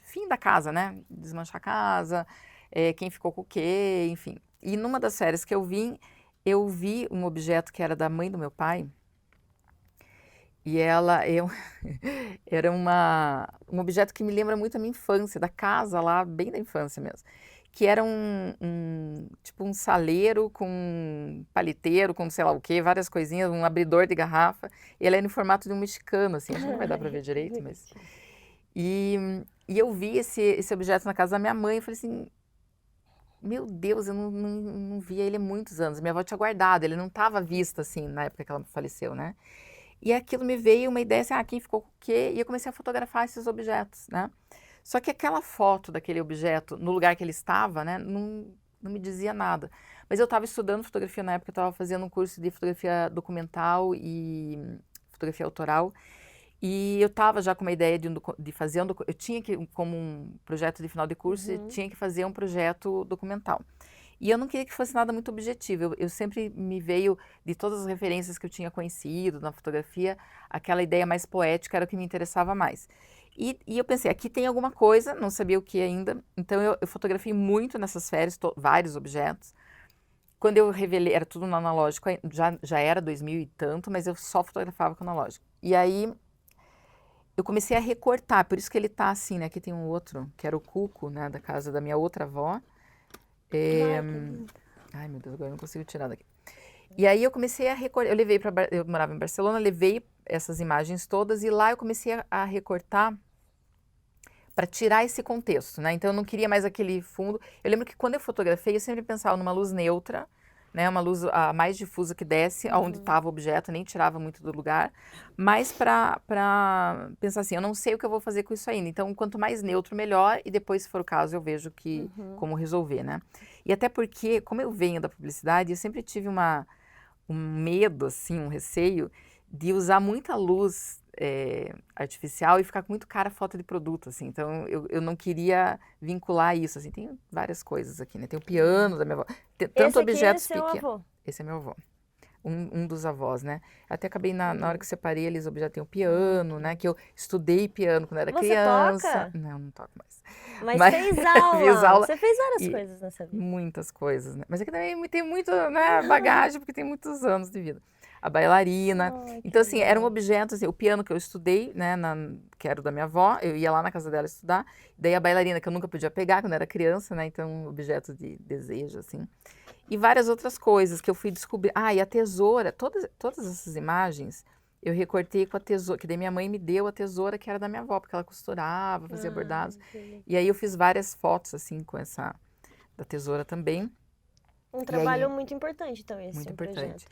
fim da casa, né? Desmanchar a casa, quem ficou com o quê, enfim. E numa das férias que eu vi um objeto que era da mãe do meu pai. E era um objeto que me lembra muito a minha infância, da casa lá, bem da infância mesmo. Que era tipo um saleiro com um paliteiro, com sei lá o quê, várias coisinhas, um abridor de garrafa. E ele era em formato de um mexicano, assim, acho que não vai dar para ver direito, mas... E eu vi esse objeto na casa da minha mãe e falei assim, meu Deus, eu não via ele há muitos anos. Minha avó tinha guardado, ele não estava à vista, assim, na época que ela faleceu, né? E aquilo me veio uma ideia assim, quem ficou com o quê? E eu comecei a fotografar esses objetos, né? Só que aquela foto daquele objeto, no lugar que ele estava, né, não me dizia nada. Mas eu estava estudando fotografia na época, eu estava fazendo um curso de fotografia documental e fotografia autoral. E eu estava já com uma ideia de fazer eu tinha que, como um projeto de final de curso, eu tinha que fazer um projeto documental. E eu não queria que fosse nada muito objetivo. Eu sempre me veio, de todas as referências que eu tinha conhecido na fotografia, aquela ideia mais poética era o que me interessava mais. E eu pensei, aqui tem alguma coisa, não sabia o que ainda. Então eu fotografei muito nessas férias, vários objetos. Quando eu revelei, era tudo no analógico, já era 2000 e tanto, mas eu só fotografava com analógico. E aí eu comecei a recortar, por isso que ele tá assim, né? Aqui tem um outro, que era o Cuco, né, da casa da minha outra avó. Ai, meu Deus, agora eu não consigo tirar daqui. E aí eu comecei a recortar, eu morava em Barcelona, levei essas imagens todas e lá eu comecei a recortar para tirar esse contexto, né? Então eu não queria mais aquele fundo. Eu lembro que quando eu fotografei, eu sempre pensava numa luz neutra, né? Uma luz a mais difusa que desce, onde estava o objeto, nem tirava muito do lugar, mas para pensar assim, eu não sei o que eu vou fazer com isso ainda. Então, quanto mais neutro, melhor, e depois, se for o caso, eu vejo como resolver, né? E até porque, como eu venho da publicidade, eu sempre tive um medo, assim, um receio de usar muita luz artificial e ficar com muito cara a foto de produto, assim. Então, eu não queria vincular isso, assim. Tem várias coisas aqui, né? Tem o piano da minha avó. Tanto Esse aqui objetos é seu pequenos. avô. Esse é meu avô. Um dos avós, né? Até acabei, na hora que separei, eles já tem o piano, né? Que eu estudei piano quando era Você criança. toca? Não toco mais. Mas fez aula. Fiz aula. Você fez várias E coisas nessa vida. muitas coisas, né? Mas aqui também tem muito, né, bagagem, porque tem muitos anos de vida. A bailarina. Ai, que Então, assim, era um legal. objeto, assim, o piano que eu estudei, né, que era o da minha avó, eu ia lá na casa dela estudar. Daí a bailarina que eu nunca podia pegar quando era criança, né? Então, objeto de desejo, assim. E várias outras coisas que eu fui descobrir. Ah, e a tesoura, todas essas imagens eu recortei com a tesoura, que daí minha mãe me deu a tesoura que era da minha avó, porque ela costurava, fazia bordados. Que legal. E aí eu fiz várias fotos, assim, com essa, da tesoura também. Um trabalho muito importante, então, esse Muito um importante. projeto.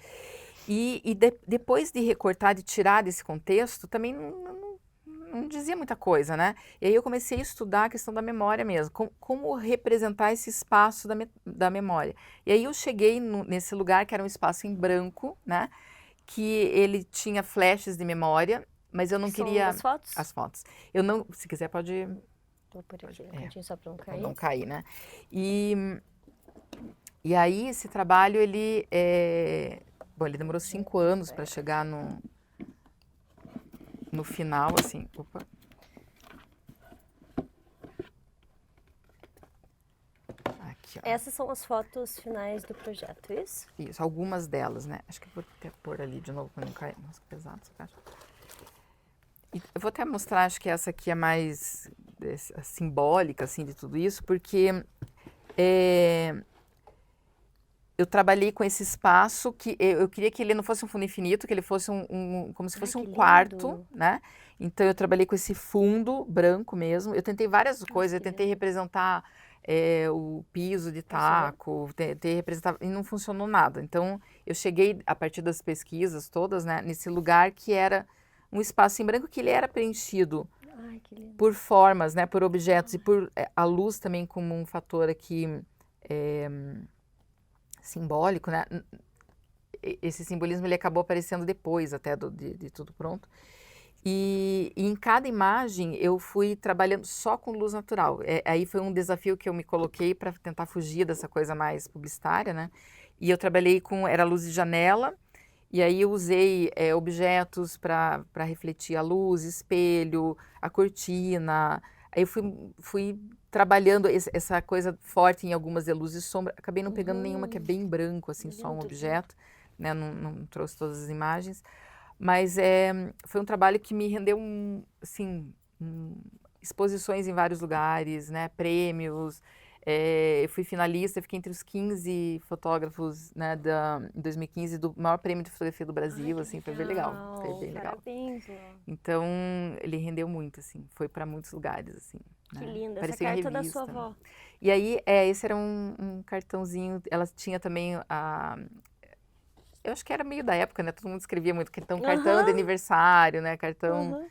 E depois de recortar, de tirar desse contexto, também não dizia muita coisa, né? E aí eu comecei a estudar a questão da memória mesmo, como representar esse espaço da memória. E aí eu cheguei nesse lugar que era um espaço em branco, né? Que ele tinha flashes de memória, mas eu não São queria... das fotos? As fotos. Eu não, se quiser pode... Vou por aqui um cantinho só pra não Pra cair. não cair, né? E aí esse trabalho, ele... Bom, ele demorou 5 anos para chegar no final, assim. Opa. Aqui, ó. Essas são as fotos finais do projeto, isso? Isso, algumas delas, né? Acho que eu vou até pôr ali de novo para não cair. Nossa, que pesado essa caixa. E eu vou até mostrar, acho que essa aqui é mais simbólica, assim, de tudo isso, porque eu trabalhei com esse espaço que eu queria que ele não fosse um fundo infinito, que ele fosse como se fosse um quarto, né? Então eu trabalhei com esse fundo branco mesmo. Eu tentei várias coisas, eu tentei representar o piso de taco, tentei representar, e não funcionou nada. Então eu cheguei, a partir das pesquisas todas, né, nesse lugar que era um espaço em branco que ele era preenchido por formas, né, por objetos e por a luz também como um fator aqui simbólico, né? Esse simbolismo ele acabou aparecendo depois até de tudo pronto. E em cada imagem eu fui trabalhando só com luz natural. Aí foi um desafio que eu me coloquei para tentar fugir dessa coisa mais publicitária, né? E eu trabalhei era luz de janela, e aí eu usei objetos para refletir a luz, espelho, a cortina. Aí eu fui trabalhando essa coisa forte em algumas de luz e sombra. Acabei não pegando nenhuma que é bem branco, assim, só um objeto, né? Não trouxe todas as imagens. Mas foi um trabalho que me rendeu, assim, exposições em vários lugares, né? Prêmios. Eu fui finalista, fiquei entre os 15 fotógrafos, né, em 2015 do maior prêmio de fotografia do Brasil, assim, foi bem legal, foi bem legal. Parabéns, Lô. Então, ele rendeu muito, assim, foi para muitos lugares, assim. Que né? linda, Apareceu essa em carta da revista. sua avó. E aí, esse era um cartãozinho, ela tinha também eu acho que era meio da época, né? Todo mundo escrevia muito cartão de aniversário, né? Cartão...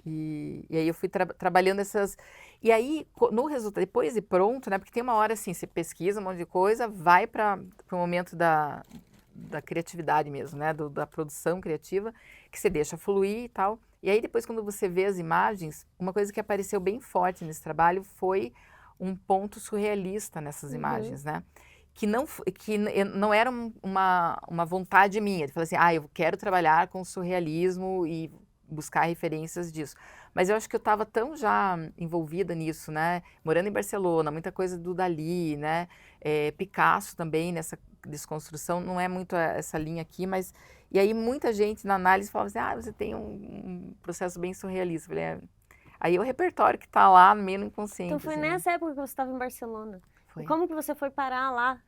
E aí eu fui trabalhando essas... E aí, no resultado, depois de pronto, né? Porque tem uma hora assim, você pesquisa um monte de coisa, vai para o momento da criatividade mesmo, né? Da produção criativa, que você deixa fluir e tal. E aí depois, quando você vê as imagens, uma coisa que apareceu bem forte nesse trabalho foi um ponto surrealista nessas imagens, né? Que não era uma vontade minha, de falar assim, eu quero trabalhar com surrealismo e buscar referências disso. Mas eu acho que eu estava tão já envolvida nisso, né? Morando em Barcelona, muita coisa do Dalí, né? Picasso também, nessa desconstrução, não é muito essa linha aqui, mas... E aí muita gente na análise falava assim, você tem um processo bem surrealista. Eu falei, aí o repertório que está lá no meio inconsciente. Então foi assim, nessa época que você estava em Barcelona. Foi. E como que você foi parar lá?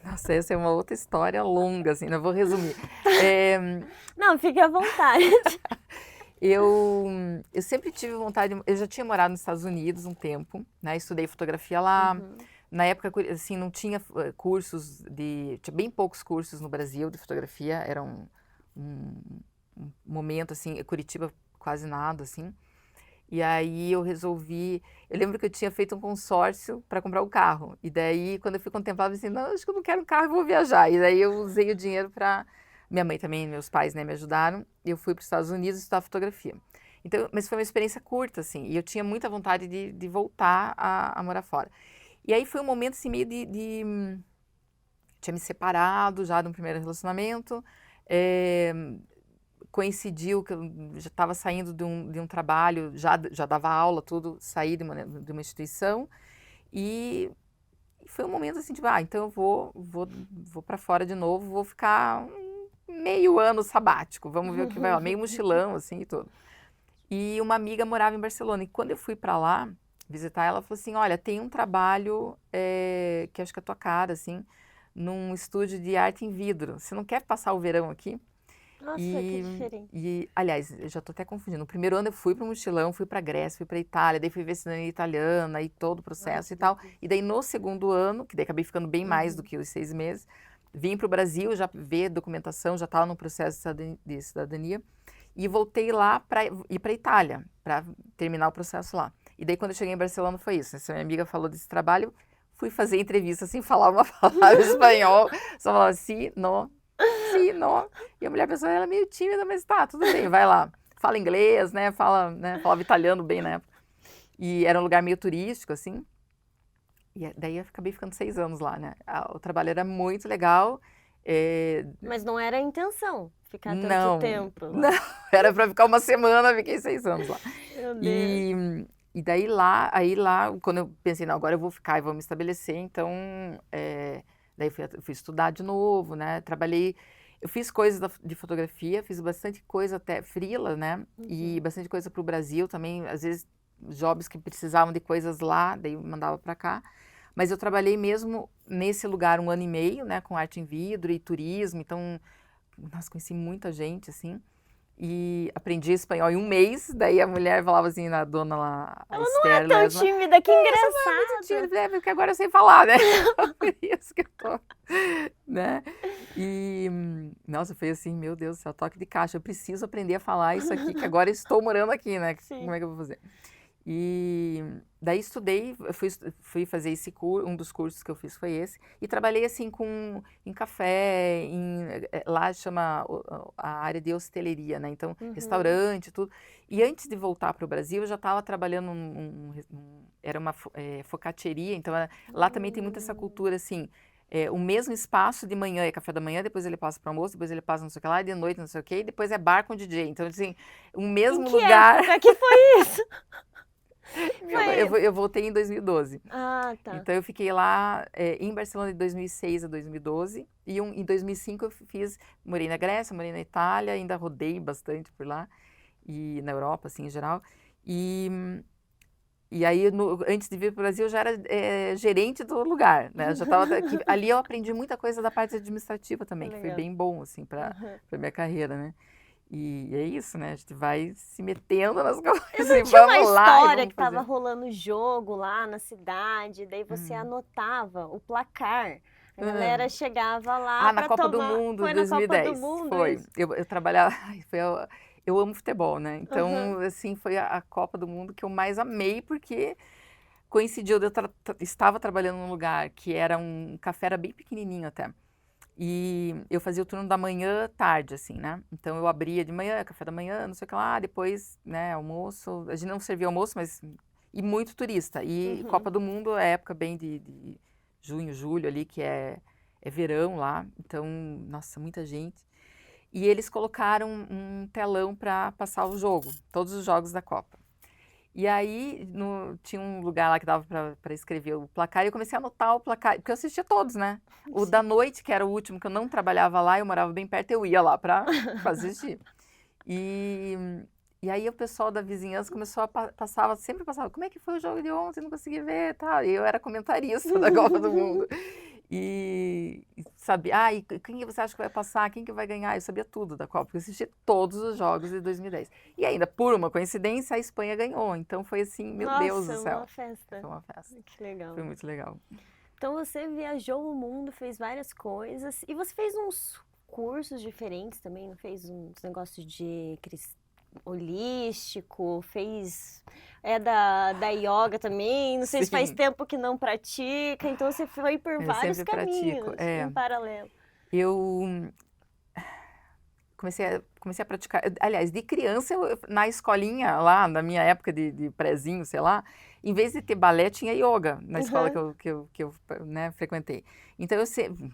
Nossa, essa é uma outra história longa, assim, não vou resumir. Não, fique à vontade. Eu sempre tive vontade, eu já tinha morado nos Estados Unidos um tempo, né? Estudei fotografia lá. Na época, assim, não tinha cursos tinha bem poucos cursos no Brasil de fotografia, era um momento, assim, Curitiba quase nada, assim. E aí eu lembro que eu tinha feito um consórcio para comprar um carro. E daí, quando eu fui contemplar, eu disse, não, acho que eu não quero um carro, eu vou viajar. E daí eu usei o dinheiro para Minha mãe também, meus pais, né, me ajudaram. Eu fui para os Estados Unidos estudar fotografia. Então, mas foi uma experiência curta, assim, e eu tinha muita vontade de voltar a morar fora. E aí foi um momento, assim, meio tinha me separado já de um primeiro relacionamento, coincidiu que eu já estava saindo de um trabalho, já dava aula, tudo, saí de uma instituição, e foi um momento assim, tipo, então eu vou para fora de novo, vou ficar meio ano sabático, vamos ver o que vai lá, meio mochilão, assim, e tudo. E uma amiga morava em Barcelona, e quando eu fui para lá visitar, ela falou assim, olha, tem um trabalho que acho que é a tua cara, assim, num estúdio de arte em vidro, você não quer passar o verão aqui? Nossa, que diferente. Aliás, eu já tô até confundindo. No primeiro ano eu fui para o mochilão, fui para Grécia, fui para Itália, daí fui ver cidadania italiana e todo o processo e tal. E daí no segundo ano, que daí acabei ficando bem mais do que os 6 meses, vim para o Brasil, já ver documentação, já estava no processo de cidadania e voltei lá para ir para Itália, para terminar o processo lá. E daí quando eu cheguei em Barcelona foi isso. Essa minha amiga falou desse trabalho, fui fazer entrevista sem falar uma palavra espanhol, só falava sim, não. Sim, não. E a mulher pensou, ela é meio tímida, mas tá, tudo bem, vai lá. Fala inglês, né? Falava italiano bem na época. E era um lugar meio turístico, assim. E daí eu acabei ficando 6 anos lá, né? O trabalho era muito legal. Mas não era a intenção ficar tanto Não, tempo lá. não, era para ficar uma semana, fiquei 6 anos lá. Meu Deus. E daí lá, quando eu pensei, não, agora eu vou ficar e vou me estabelecer, então, daí fui estudar de novo, né, trabalhei, eu fiz coisas de fotografia, fiz bastante coisa até freela, né, e bastante coisa para o Brasil também, às vezes jobs que precisavam de coisas lá, daí eu mandava para cá, mas eu trabalhei mesmo nesse lugar 1 ano e meio, né, com arte em vidro e turismo, então, nossa, conheci muita gente, assim, e aprendi espanhol em 1 mês, daí a mulher falava assim, a dona lá, a Esther, Ela não é tão tímida, que engraçado. porque agora eu sei falar, né? Por isso que eu tô, né? E, nossa, foi assim, meu Deus do céu, toque de caixa, eu preciso aprender a falar isso aqui, que agora eu estou morando aqui, né? Sim. Como é que eu vou fazer? E daí estudei, fui fazer um dos cursos que eu fiz foi esse, e trabalhei assim em café, lá chama a área de hosteleria, né, então restaurante, tudo. E antes de voltar para o Brasil, eu já estava trabalhando era uma focacceria, então lá também tem muito essa cultura assim, o mesmo espaço de manhã é café da manhã, depois ele passa para almoço, depois ele passa não sei o que lá, e de noite não sei o que, e depois é bar com DJ, então assim, o mesmo lugar. Em que foi isso? Eu voltei em 2012. Ah, tá. Então eu fiquei lá em Barcelona de 2006 a 2012 e em 2005 eu morei na Grécia, morei na Itália, ainda rodei bastante por lá e na Europa, assim, em geral. E aí, antes de vir para o Brasil, eu já era gerente do lugar, né? Já tava ali eu aprendi muita coisa da parte administrativa também, que foi bem bom, assim, para minha carreira, né? E é isso, né? A gente vai se metendo nas coisas e Tinha uma vamos lá. história que tava rolando jogo lá na cidade, daí você anotava o placar. A galera chegava lá na Copa do Mundo, foi 2010. Na Copa do Mundo, foi. Eu trabalhava, eu amo futebol, né? Então, assim, foi a Copa do Mundo que eu mais amei, porque coincidiu, eu estava trabalhando num lugar que era um café, era bem pequenininho até. E eu fazia o turno da manhã, tarde, assim, né? Então eu abria de manhã, café da manhã, não sei o que lá, depois, né, almoço. A gente não servia almoço, mas. E muito turista. E Copa do Mundo é época bem de junho, julho ali, que é verão lá. Então, nossa, muita gente. E eles colocaram um telão para passar o jogo, todos os jogos da Copa. E aí, tinha um lugar lá que dava para escrever o placar, e eu comecei a anotar o placar, porque eu assistia todos, né? O da noite, que era o último, que eu não trabalhava lá, eu morava bem perto, eu ia lá para assistir. E aí o pessoal da vizinhança começou a sempre passava, como é que foi o jogo de ontem? Não consegui ver, tal. E eu era comentarista da Copa do Mundo. E sabia, e quem que você acha que vai passar? Quem que vai ganhar? Eu sabia tudo da Copa, porque eu assisti todos os jogos de 2010. E ainda, por uma coincidência, a Espanha ganhou. Então foi assim, meu Deus do céu. Uma festa. Foi uma festa. Que legal. Foi muito legal. Então você viajou o mundo, fez várias coisas. E você fez uns cursos diferentes também, não fez uns negócios de holístico, fez da yoga também, não sei se faz tempo que não pratica, então você foi por vários caminhos em paralelo. comecei a praticar. Aliás, de criança, na escolinha lá, na minha época de prézinho, sei lá, em vez de ter balé, tinha yoga na escola que eu né, frequentei. Então,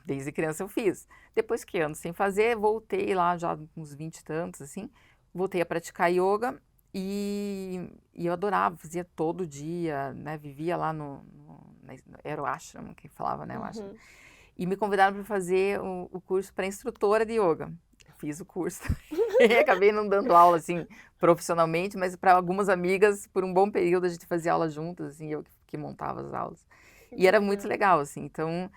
desde criança eu fiz. Depois que anos sem fazer, voltei lá já uns 20 e tantos, assim, voltei a praticar yoga e eu adorava, fazia todo dia, né, vivia lá era o ashram, que falava, né, o ashram. E me convidaram para fazer o curso para instrutora de yoga. Fiz o curso. E acabei não dando aula, assim, profissionalmente, mas para algumas amigas, por um bom período, a gente fazia aula juntas, assim, eu que montava as aulas. E era muito legal, assim, então,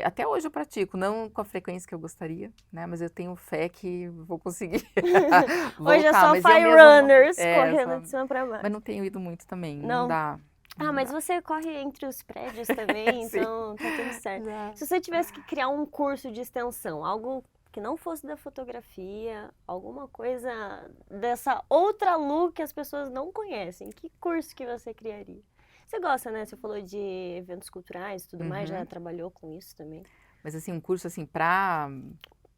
até hoje eu pratico, não com a frequência que eu gostaria, né, mas eu tenho fé que vou conseguir voltar. Hoje é só mas fire runners correndo de cima para baixo. Mas não tenho ido muito também, não dá. Mas você corre entre os prédios também, então tá tudo certo. Se você tivesse que criar um curso de extensão, algo que não fosse da fotografia, alguma coisa dessa outra Lu que as pessoas não conhecem, que curso que você criaria? Você gosta, né? Você falou de eventos culturais e tudo mais, já trabalhou com isso também. Mas assim, um curso assim pra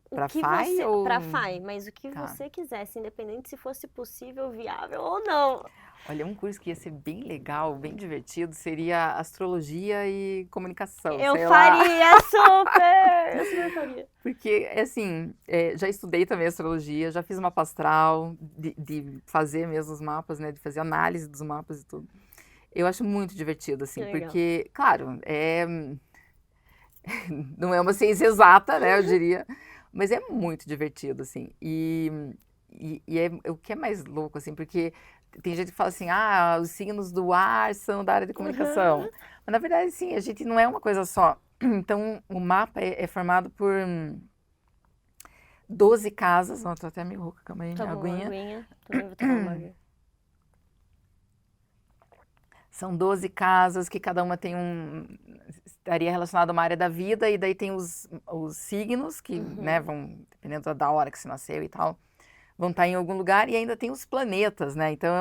Pra FAI ou... Pra FAI, mas o que você quisesse, independente se fosse possível, viável ou não. Olha, um curso que ia ser bem legal, bem divertido, seria astrologia e comunicação, sei lá. Eu super faria. Porque, assim, já estudei também astrologia, já fiz mapa astral, de fazer mesmo os mapas, né, de fazer análise dos mapas e tudo. Eu acho muito divertido, assim, porque, claro, não é uma ciência exata, né, eu diria, mas é muito divertido, assim. E o que é mais louco, assim, porque tem gente que fala assim, os signos do ar são da área de comunicação. Mas, na verdade, sim, a gente não é uma coisa só. Então, o mapa é formado por 12 casas. Não, tô até meio rouca, calma aí, minha aguinha. Também vou tomar uma aguinha. São 12 casas que cada uma tem estaria relacionada a uma área da vida, e daí tem os signos, que né, vão, dependendo da hora que você nasceu e tal, vão estar em algum lugar, e ainda tem os planetas, né? Então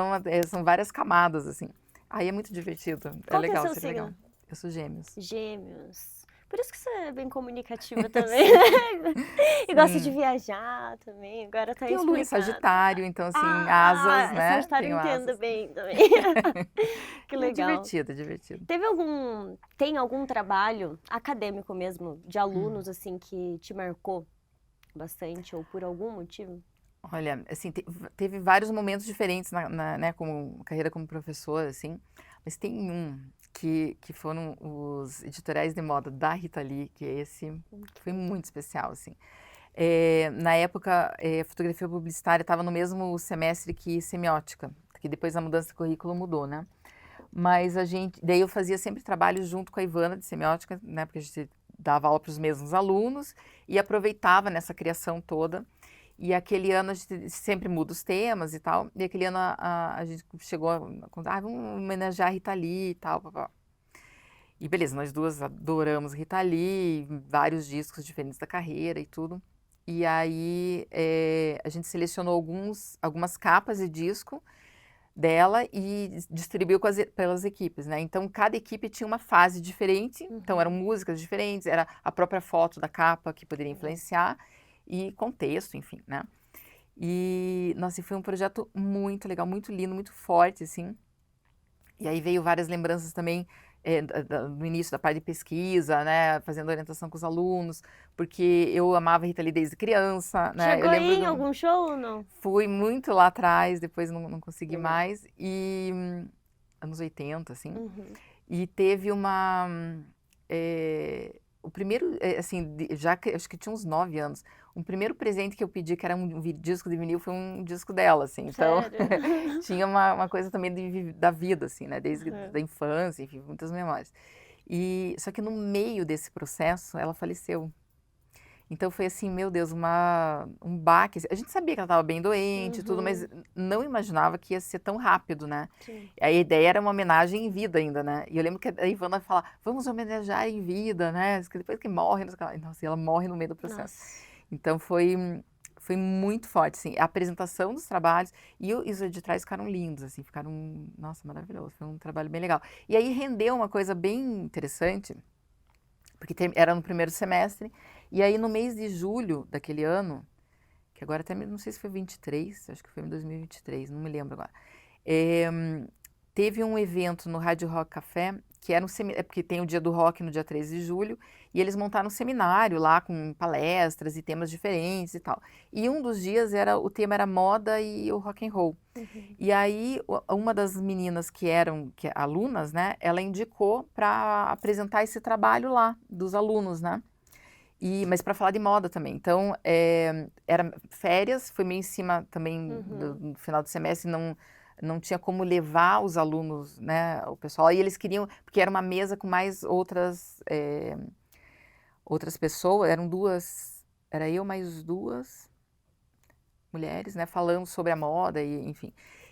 são várias camadas, assim. Aí é muito divertido. Qual legal, que é o seu signo? legal. Eu sou Gêmeos. Gêmeos. Por isso que você é bem comunicativa também. E gosta de viajar também. Agora tá Tem o Lua em explicado. Sagitário, então assim, asas, né? Sagitário eu entendo bem também. Que legal. Divertido. Tem algum trabalho acadêmico mesmo, de alunos, assim, que te marcou bastante, ou por algum motivo? Olha, assim, teve vários momentos diferentes né, como carreira como professora, assim, mas tem um que foram os editoriais de moda da Rita Lee, que foi muito especial, assim. Na época, fotografia publicitária estava no mesmo semestre que semiótica, que depois da mudança de currículo mudou, né? Mas daí eu fazia sempre trabalho junto com a Ivana de semiótica, né, porque a gente dava aula para os mesmos alunos e aproveitava nessa criação toda. E aquele ano a gente sempre muda os temas e tal. E aquele ano a gente chegou a contar, vamos homenagear a Rita Lee e tal. E beleza, nós duas adoramos Rita Lee, vários discos diferentes da carreira e tudo. E aí a gente selecionou algumas capas de disco dela e distribuiu pelas equipes, né? Então, cada equipe tinha uma fase diferente. Então, eram músicas diferentes, era a própria foto da capa que poderia influenciar. E contexto, enfim, né? E, nossa, foi um projeto muito legal, muito lindo, muito forte, assim. E aí veio várias lembranças também no início da parte de pesquisa, né? Fazendo orientação com os alunos, porque eu amava Rita Lee desde criança, né? Chegou aí em algum show ou não? Fui muito lá atrás, depois não consegui mais. E anos 80, assim. E teve o primeiro, assim, acho que tinha uns 9 anos, um primeiro presente que eu pedi, que era um disco de vinil, foi um disco dela, assim. Então, tinha uma coisa também da vida, assim, né? Desde da infância, enfim, muitas memórias. Só que no meio desse processo, ela faleceu. Então, foi assim, meu Deus, um baque. A gente sabia que ela estava bem doente e tudo, mas não imaginava que ia ser tão rápido, né? Sim. A ideia era uma homenagem em vida ainda, né? E eu lembro que a Ivana fala, vamos homenagear em vida, né? Depois que morre, nossa, ela morre no meio do processo. Nossa. Então, foi muito forte, assim. A apresentação dos trabalhos e os editais ficaram lindos, assim, ficaram, nossa, maravilhoso. Foi um trabalho bem legal. E aí rendeu uma coisa bem interessante, porque era no primeiro semestre, e aí no mês de julho daquele ano, que agora até não sei se foi 23, acho que foi em 2023, não me lembro agora. É, teve um evento no Rádio Rock Café, que era um seminário, porque tem o Dia do Rock no dia 13 de julho, e eles montaram um seminário lá com palestras e temas diferentes e tal. E um dos dias o tema era moda e o rock and roll. Uhum. E aí uma das meninas que eram alunas, né, ela indicou para apresentar esse trabalho lá dos alunos, né? Mas para falar de moda também. Então, era férias, foi meio em cima também do final do semestre, não tinha como levar os alunos, né, o pessoal. Aí eles queriam, porque era uma mesa com mais outras pessoas, eram duas, era eu mais duas mulheres, né, falando sobre a moda e enfim.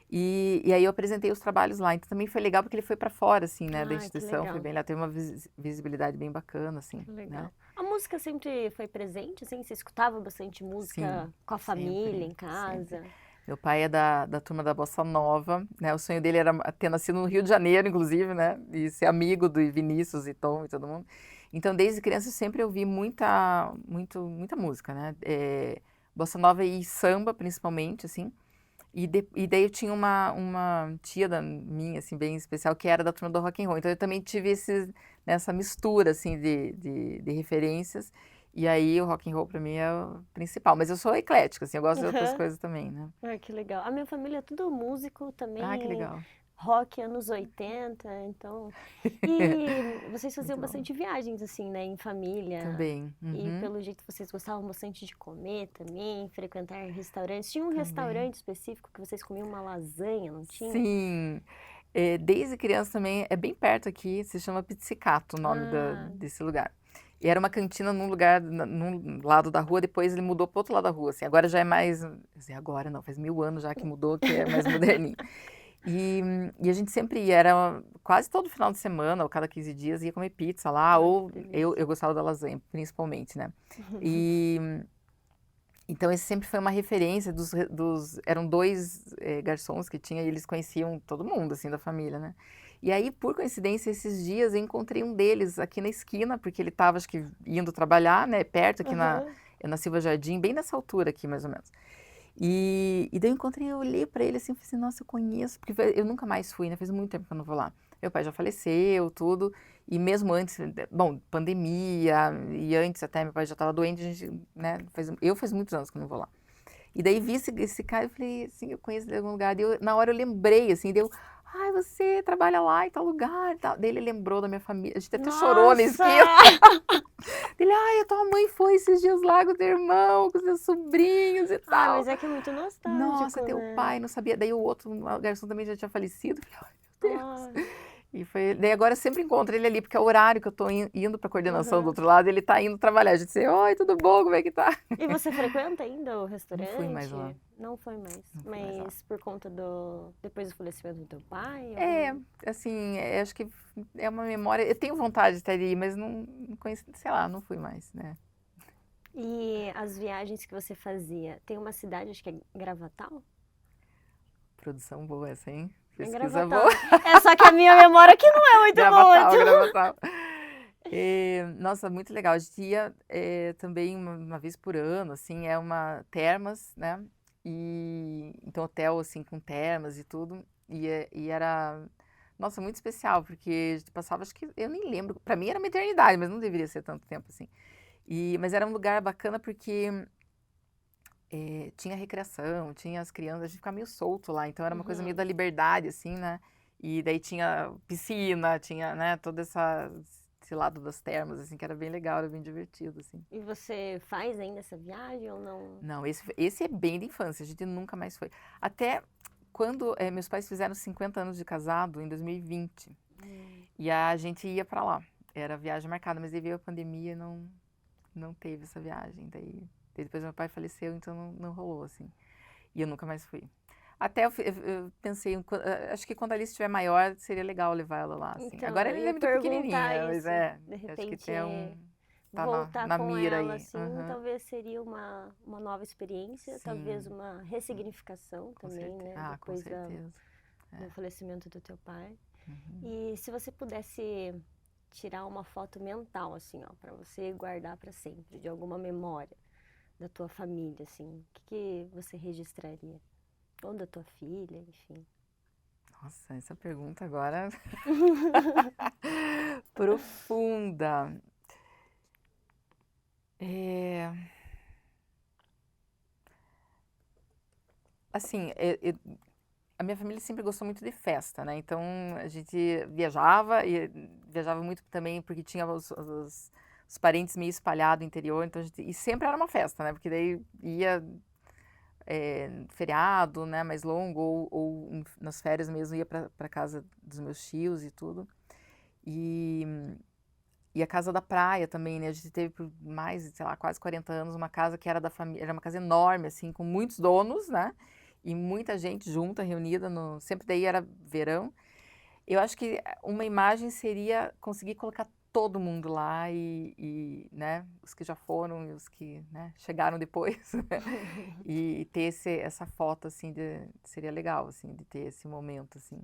E aí eu apresentei os trabalhos lá, então também foi legal porque ele foi para fora, assim, né, da Ai, que instituição, foi legal. bem legal, teve uma visibilidade bem bacana, assim, Que né. legal. A música sempre foi presente, assim? Você escutava bastante Sim, música com a família, sempre, em sempre. casa? Meu pai é da turma da Bossa Nova, né? O sonho dele era ter nascido no Rio de Janeiro, inclusive, né? E ser amigo do Vinícius e Tom e todo mundo. Então, desde criança, eu sempre ouvi muita música, né? Bossa Nova e samba, principalmente, assim. E daí eu tinha uma tia minha, assim, bem especial, que era da turma do rock and roll. Então, eu também tive essa mistura, assim, de referências. E aí, o rock and roll, pra mim, é o principal. Mas eu sou eclética, assim, eu gosto de outras Aham. coisas também, né? Ai, que legal. A minha família é tudo músico Ah, que também, legal. rock anos 80, então... E vocês faziam Muito bom. bastante viagens, assim, né, em família. Também. E Uhum. pelo jeito vocês gostavam bastante de comer também, frequentar restaurantes. Tinha um Também. restaurante específico que vocês comiam uma lasanha, não tinha? Sim. Desde criança também, é bem perto aqui, se chama Pizzicato, o nome Ah, desse lugar. E era uma cantina num lugar, num lado da rua, depois ele mudou para outro lado da rua, assim, agora já é mais, assim, agora não, faz 1000 anos já que mudou, que é mais moderninho. E a gente sempre ia, era quase todo final de semana, ou cada 15 dias, ia comer pizza lá, ai, ou que delícia. eu gostava da lasanha, principalmente, né? E então esse sempre foi uma referência eram dois garçons que tinha e eles conheciam todo mundo, assim, da família, né? E aí, por coincidência, esses dias eu encontrei um deles aqui na esquina, porque ele estava, acho que, indo trabalhar, né, perto, aqui Aham. na Silva Jardim, bem nessa altura aqui, mais ou menos. E daí eu encontrei, eu olhei pra ele assim, e falei assim, nossa, eu conheço, porque eu nunca mais fui, né? Faz muito tempo que eu não vou lá. Meu pai já faleceu, tudo, e mesmo antes, bom, pandemia, e antes até meu pai já estava doente, a gente, né, faz muitos anos que eu não vou lá. E daí vi esse cara, eu falei assim, eu conheço de algum lugar, na hora eu lembrei, assim, deu, ai, você trabalha lá em tal lugar e tal. Daí ele lembrou da minha família, a gente até chorou na Nossa! esquina. Ele, ai, a tua mãe foi esses dias lá com o teu irmão, com os seus sobrinhos e Ah, tal. mas é que é muito Nossa, nostálgico, teu né? pai, não sabia. Daí o outro o garçom também já tinha falecido. Eu falei, ai, meu Ai, Deus. E foi, daí agora eu sempre encontro ele ali, porque é o horário que eu tô indo pra coordenação do aham. outro lado, ele tá indo trabalhar. A gente diz, oi, tudo bom, como é que tá? E você frequenta ainda o Não fui mais lá, restaurante? Não foi mais. não fui mais lá. Mas por conta depois do falecimento do teu pai? É, assim, acho que é uma memória, eu tenho vontade de estar ali, mas não conheci, sei lá, não fui mais, né? E as viagens que você fazia? Tem uma cidade, acho que é Gravatal? Produção boa essa, hein? É Pesquisa boa. Gravatal. É só que a minha memória que não é muito boa, Gravatal, então... Gravatal. Nossa, muito legal. A gente ia também uma vez por ano, assim, é uma termas, né? E então hotel assim com termas e tudo. E era, nossa, muito especial, porque a gente passava, acho que eu nem lembro. Pra mim era uma eternidade, mas não deveria ser tanto tempo assim. Mas era um lugar bacana porque tinha recreação, tinha as crianças, a gente ficava meio solto lá, então era uma coisa meio Uhum. da liberdade, assim, né? E daí tinha piscina, tinha, né, esse lado das termas, assim, que era bem legal, era bem divertido, assim. E você faz ainda essa viagem ou não? Não, esse é bem da infância, a gente nunca mais foi. Até quando meus pais fizeram 50 anos de casado, em 2020, e a gente ia pra lá. Era a viagem marcada, mas aí veio a pandemia e não teve essa viagem. Daí depois meu pai faleceu, então não rolou, assim. E eu nunca mais fui. Até eu pensei, acho que quando a Alice estiver maior, seria legal levar ela lá, assim. Então, Agora eu ela ainda é ia muito perguntar pequenininha, mas isso. De acho que repente, tá voltar na com mira ela, aí. assim, Aham. talvez seria uma nova experiência, talvez Sim, uma ressignificação com também, certeza. né? Ah, com Depois certeza. do É. falecimento do teu pai. Uhum. E se você pudesse tirar uma foto mental, assim, ó, pra você guardar pra sempre, de alguma memória, da tua família, assim? O que você registraria? Ou da tua filha, enfim. Nossa, essa pergunta agora profunda. É, assim, a minha família sempre gostou muito de festa, né? Então a gente viajava e viajava muito também porque tinha os parentes meio espalhados no interior, então e sempre era uma festa, né? Porque daí ia feriado, né, mais longo ou nas férias mesmo ia para casa dos meus tios e tudo. E a casa da praia também, né? A gente teve por mais, sei lá, quase 40 anos uma casa que era da família, era uma casa enorme, assim, com muitos donos, né? E muita gente junta, reunida, sempre daí era verão. Eu acho que uma imagem seria conseguir colocar todo mundo lá e né, os que já foram e os que, né, chegaram depois. E ter essa foto, assim, seria legal, assim, de ter esse momento, assim.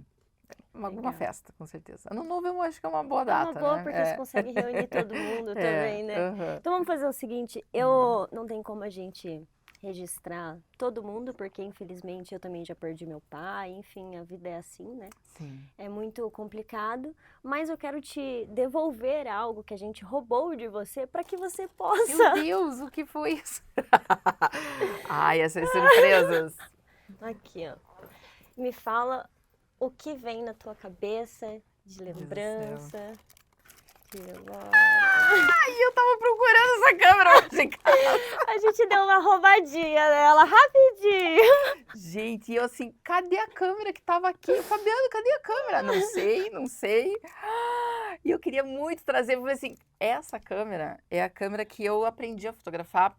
Alguma Legal. festa, com certeza. Ano Novo eu acho que é uma boa É uma data, boa né? porque você consegue reunir todo mundo também, né? Aham. Então vamos fazer o seguinte, eu não tem como a gente registrar todo mundo, porque infelizmente eu também já perdi meu pai, enfim, a vida é assim, né? Sim. É muito complicado, mas eu quero te devolver algo que a gente roubou de você para que você Meu possa. Deus, o que foi isso? Ai, essas surpresas. Aqui, ó. Me fala o que vem na tua cabeça de Meu Deus do céu. lembrança. De memória. Ai, eu tava procurando essa câmera hoje, cara. A gente deu uma roubadinha nela, rapidinho. Gente, eu assim, cadê a câmera que tava aqui? Fabiano, cadê a câmera? Não sei, não sei. E eu queria muito trazer, porque assim, essa câmera é a câmera que eu aprendi a fotografar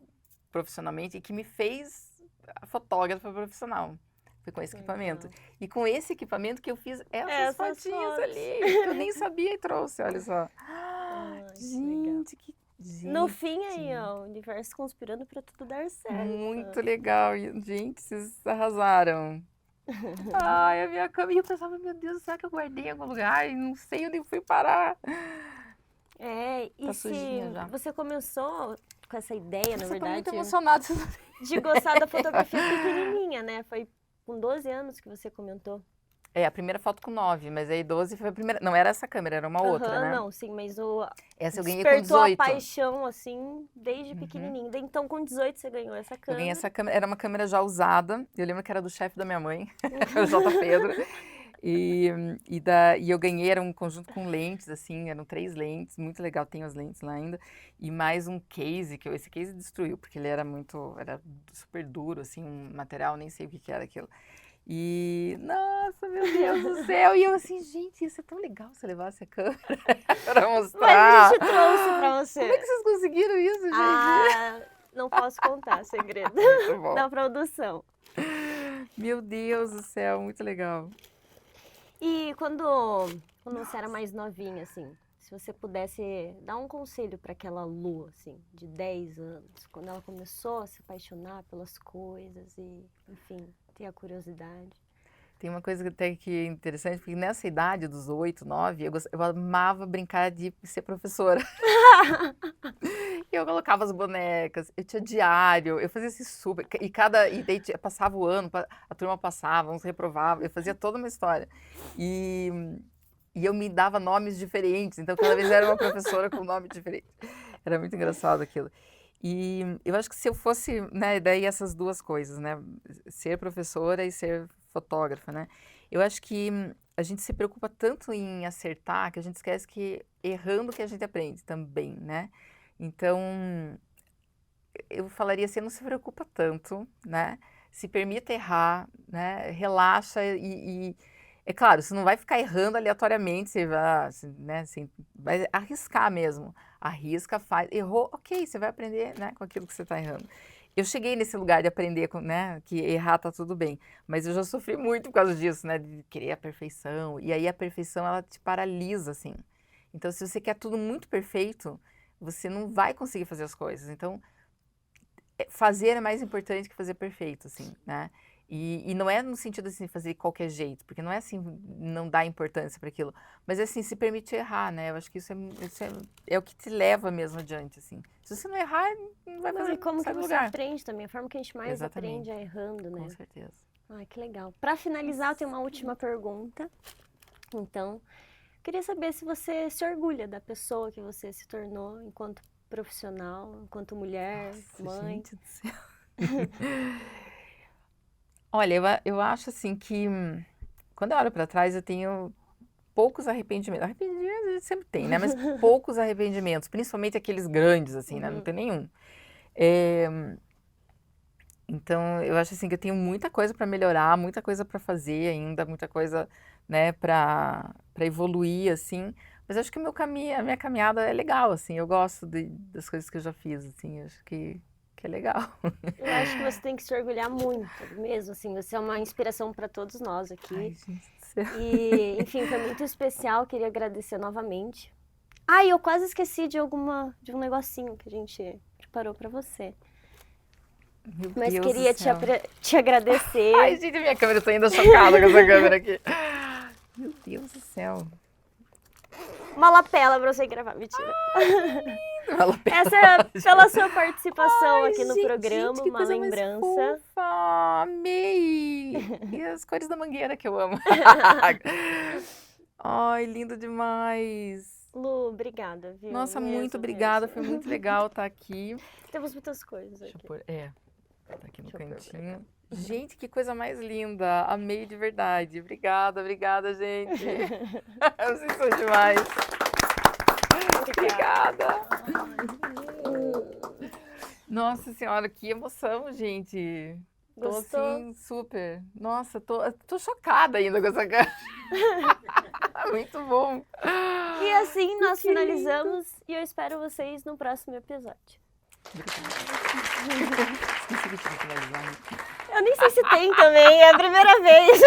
profissionalmente e que me fez a fotógrafa profissional. Foi com esse equipamento. Legal. E com esse equipamento que eu fiz essas Essas fotinhas fotos. ali, que eu nem sabia e trouxe, olha só. Ai, que legal. Gente, que... No Gente, fim aí, ó, o universo conspirando pra tudo dar certo. muito legal. E, gente, vocês arrasaram. Ai, a minha câmera. E eu pensava, meu Deus, será que eu guardei em algum lugar? E não sei onde fui parar. É, e Tá se sujinha já. você começou com essa ideia, na Você tá muito verdade, emocionada. de gostar da fotografia pequenininha, né? Foi com 12 anos que você comentou. É, a primeira foto com 9, mas aí 12 foi a primeira. Não era essa câmera, era uma outra, Aham, né? não, sim, mas Essa eu ganhei com despertou a 18. paixão, assim, desde pequenininho. Então, com 18 você ganhou essa Eu câmera. ganhei essa câmera, era uma câmera já usada. Eu lembro que era do chefe da minha mãe, o J. Pedro. E eu ganhei, era um conjunto com lentes, assim, eram 3 lentes, muito legal, tenho as lentes lá ainda. E mais um case, esse case destruiu, porque ele era era super duro, assim, um material, nem sei o que era aquilo. E, nossa, meu Deus do céu! E eu assim, gente, isso é tão legal você levar essa câmera pra mostrar. Mas a gente trouxe pra você. Como é que vocês conseguiram isso, gente? Ah, não posso contar, segredo Muito bom. da produção. Meu Deus do céu, muito legal. E quando você era mais novinha, assim, se você pudesse dar um conselho para aquela Lu, assim, de 10 anos, quando ela começou a se apaixonar pelas coisas e, enfim, ter a curiosidade. Tem uma coisa até que é interessante, porque nessa idade dos 8, 9, eu amava brincar de ser professora. E eu colocava as bonecas, eu tinha diário, eu fazia esse super. E daí passava o ano, a turma passava, uns reprovavam, eu fazia toda uma história. E eu me dava nomes diferentes, então cada vez era uma professora com um nome diferente. Era muito engraçado aquilo. E eu acho que se eu fosse, né, daí essas duas coisas, né, ser professora e ser fotógrafa, né, eu acho que a gente se preocupa tanto em acertar que a gente esquece que errando que a gente aprende também, né. Então, eu falaria assim, não se preocupa tanto, né, se permita errar, né, relaxa e é claro, você não vai ficar errando aleatoriamente, você vai, né, assim, vai arriscar mesmo. Arrisca, faz, errou, ok, você vai aprender, né, com aquilo que você está errando. Eu cheguei nesse lugar de aprender, né, que errar tá tudo bem, mas eu já sofri muito por causa disso, né, de querer a perfeição, e aí a perfeição, ela te paralisa, assim. Então, se você quer tudo muito perfeito, você não vai conseguir fazer as coisas. Então, fazer é mais importante que fazer perfeito, assim, né. E não é no sentido assim, de fazer de qualquer jeito, porque não é assim, não dar importância para aquilo, mas é assim, se permitir errar, né? Eu acho que é o que te leva mesmo adiante, assim. Se você não errar, não vai Mas fazer e como que sai do você lugar. aprende também? A forma que a gente mais Exatamente. aprende é errando, né? Com certeza. Ai, que legal. Para finalizar, eu tenho uma última pergunta. Então, queria saber se você se orgulha da pessoa que você se tornou enquanto profissional, enquanto mulher, Nossa, mãe. gente do céu. Olha, eu acho assim que quando eu olho para trás, eu tenho poucos arrependimentos. Arrependimentos a gente sempre tem, né? Mas poucos arrependimentos, principalmente aqueles grandes, assim, né? Não tem nenhum. Então, eu acho assim que eu tenho muita coisa para melhorar, muita coisa para fazer ainda, muita coisa, né, para evoluir, assim. Mas acho que a minha caminhada é legal, assim. Eu gosto das coisas que eu já fiz, assim. Acho que é legal. Eu acho que você tem que se orgulhar muito, mesmo, assim. Você é uma inspiração para todos nós Ai, aqui. gente do céu. E, enfim, foi muito especial. Queria agradecer novamente. Ah, e eu quase esqueci de um negocinho que a gente preparou para você. Meu Mas Deus queria do céu. te agradecer. Ai, gente, minha câmera, eu tô ainda chocada com essa câmera aqui. Meu Deus do céu. Uma lapela pra você gravar, mentira. Ela Essa é pela sua participação Ai, aqui no gente, programa, que uma coisa mais lembrança. fofa. Amei! E as cores da mangueira que eu amo. Ai, lindo demais. Lu, obrigada, viu? Nossa, muito Mesmo, obrigada. mesmo. Foi muito legal estar aqui. Temos muitas coisas Deixa eu aqui. pôr. Tá aqui no Deixa eu pôr pra cantinho. Gente, que coisa mais linda. Amei de verdade. Obrigada, gente. Vocês são demais. Obrigada. Nossa senhora, que emoção, gente. Gostou? Tô assim, super. Nossa, tô chocada ainda com essa cara. Muito bom. E assim nós Que finalizamos e eu espero vocês no próximo episódio. Esqueci de finalizar. Eu nem sei se tem também, é a primeira vez.